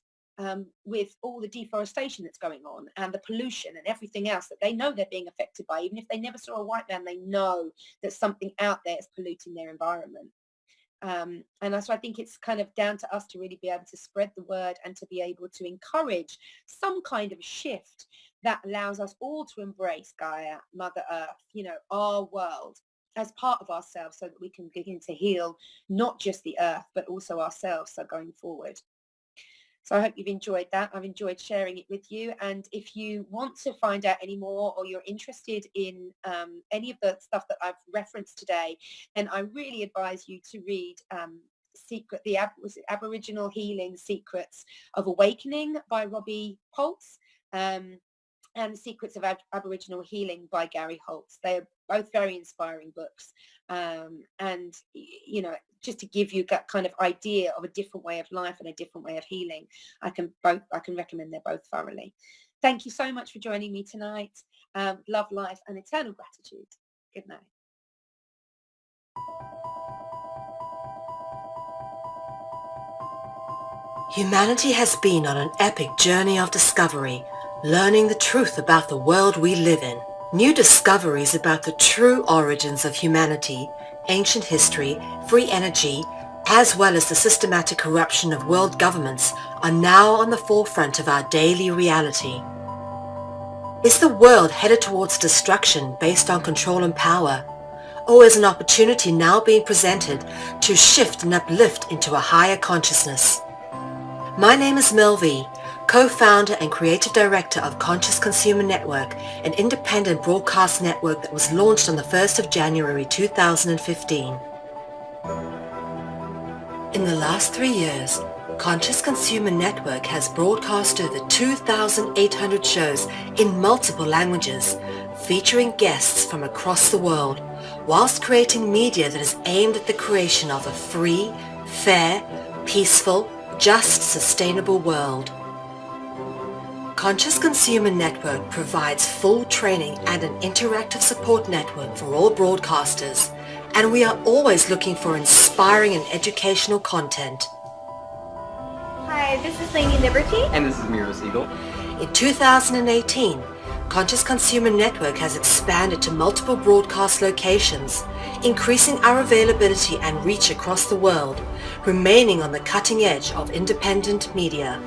With all the deforestation that's going on and the pollution and everything else that they know they're being affected by. Even if they never saw a white man, they know that something out there is polluting their environment. And so I think it's kind of down to us to really be able to spread the word and to be able to encourage some kind of shift that allows us all to embrace Gaia, Mother Earth, our world as part of ourselves, so that we can begin to heal not just the earth, but also ourselves. So going forward. So I hope you've enjoyed that. I've enjoyed sharing it with you. And if you want to find out any more, or you're interested in any of the stuff that I've referenced today, then I really advise you to read the Aboriginal Healing Secrets of Awakening by Robbie Holtz, and The Secrets of Aboriginal Healing by Gary Holtz. They are both very inspiring books. And, just to give you that kind of idea of a different way of life and a different way of healing, I can recommend they're both thoroughly. Thank you so much for joining me tonight. Love, life, and eternal gratitude. Good night. Humanity has been on an epic journey of discovery, learning the truth about the world we live in. New discoveries about the true origins of humanity, ancient history, free energy, as well as the systematic corruption of world governments are now on the forefront of our daily reality. Is the world headed towards destruction based on control and power? Or is an opportunity now being presented to shift and uplift into a higher consciousness? My name is Mel V, co-founder and creative director of Conscious Consumer Network, an independent broadcast network that was launched on the 1st of January 2015. In the last 3 years, Conscious Consumer Network has broadcast over 2,800 shows in multiple languages, featuring guests from across the world, whilst creating media that is aimed at the creation of a free, fair, peaceful, just, sustainable world. Conscious Consumer Network provides full training and an interactive support network for all broadcasters, and we are always looking for inspiring and educational content. Hi, this is Lady Liberty. And this is Mira Siegel. In 2018, Conscious Consumer Network has expanded to multiple broadcast locations, increasing our availability and reach across the world, remaining on the cutting edge of independent media.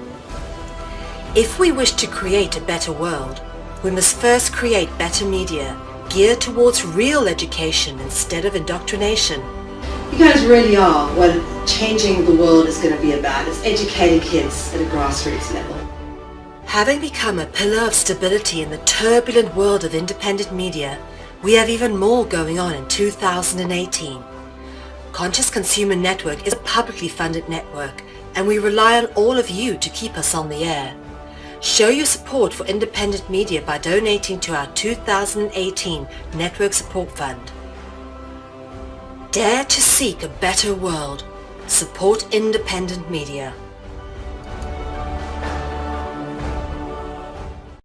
If we wish to create a better world, we must first create better media, geared towards real education instead of indoctrination. You guys really are what changing the world is going to be about. It's educating kids at a grassroots level. Having become a pillar of stability in the turbulent world of independent media, we have even more going on in 2018. Conscious Consumer Network is a publicly funded network, and we rely on all of you to keep us on the air. Show your support for independent media by donating to our 2018 Network Support Fund. Dare to seek a better world. Support independent media.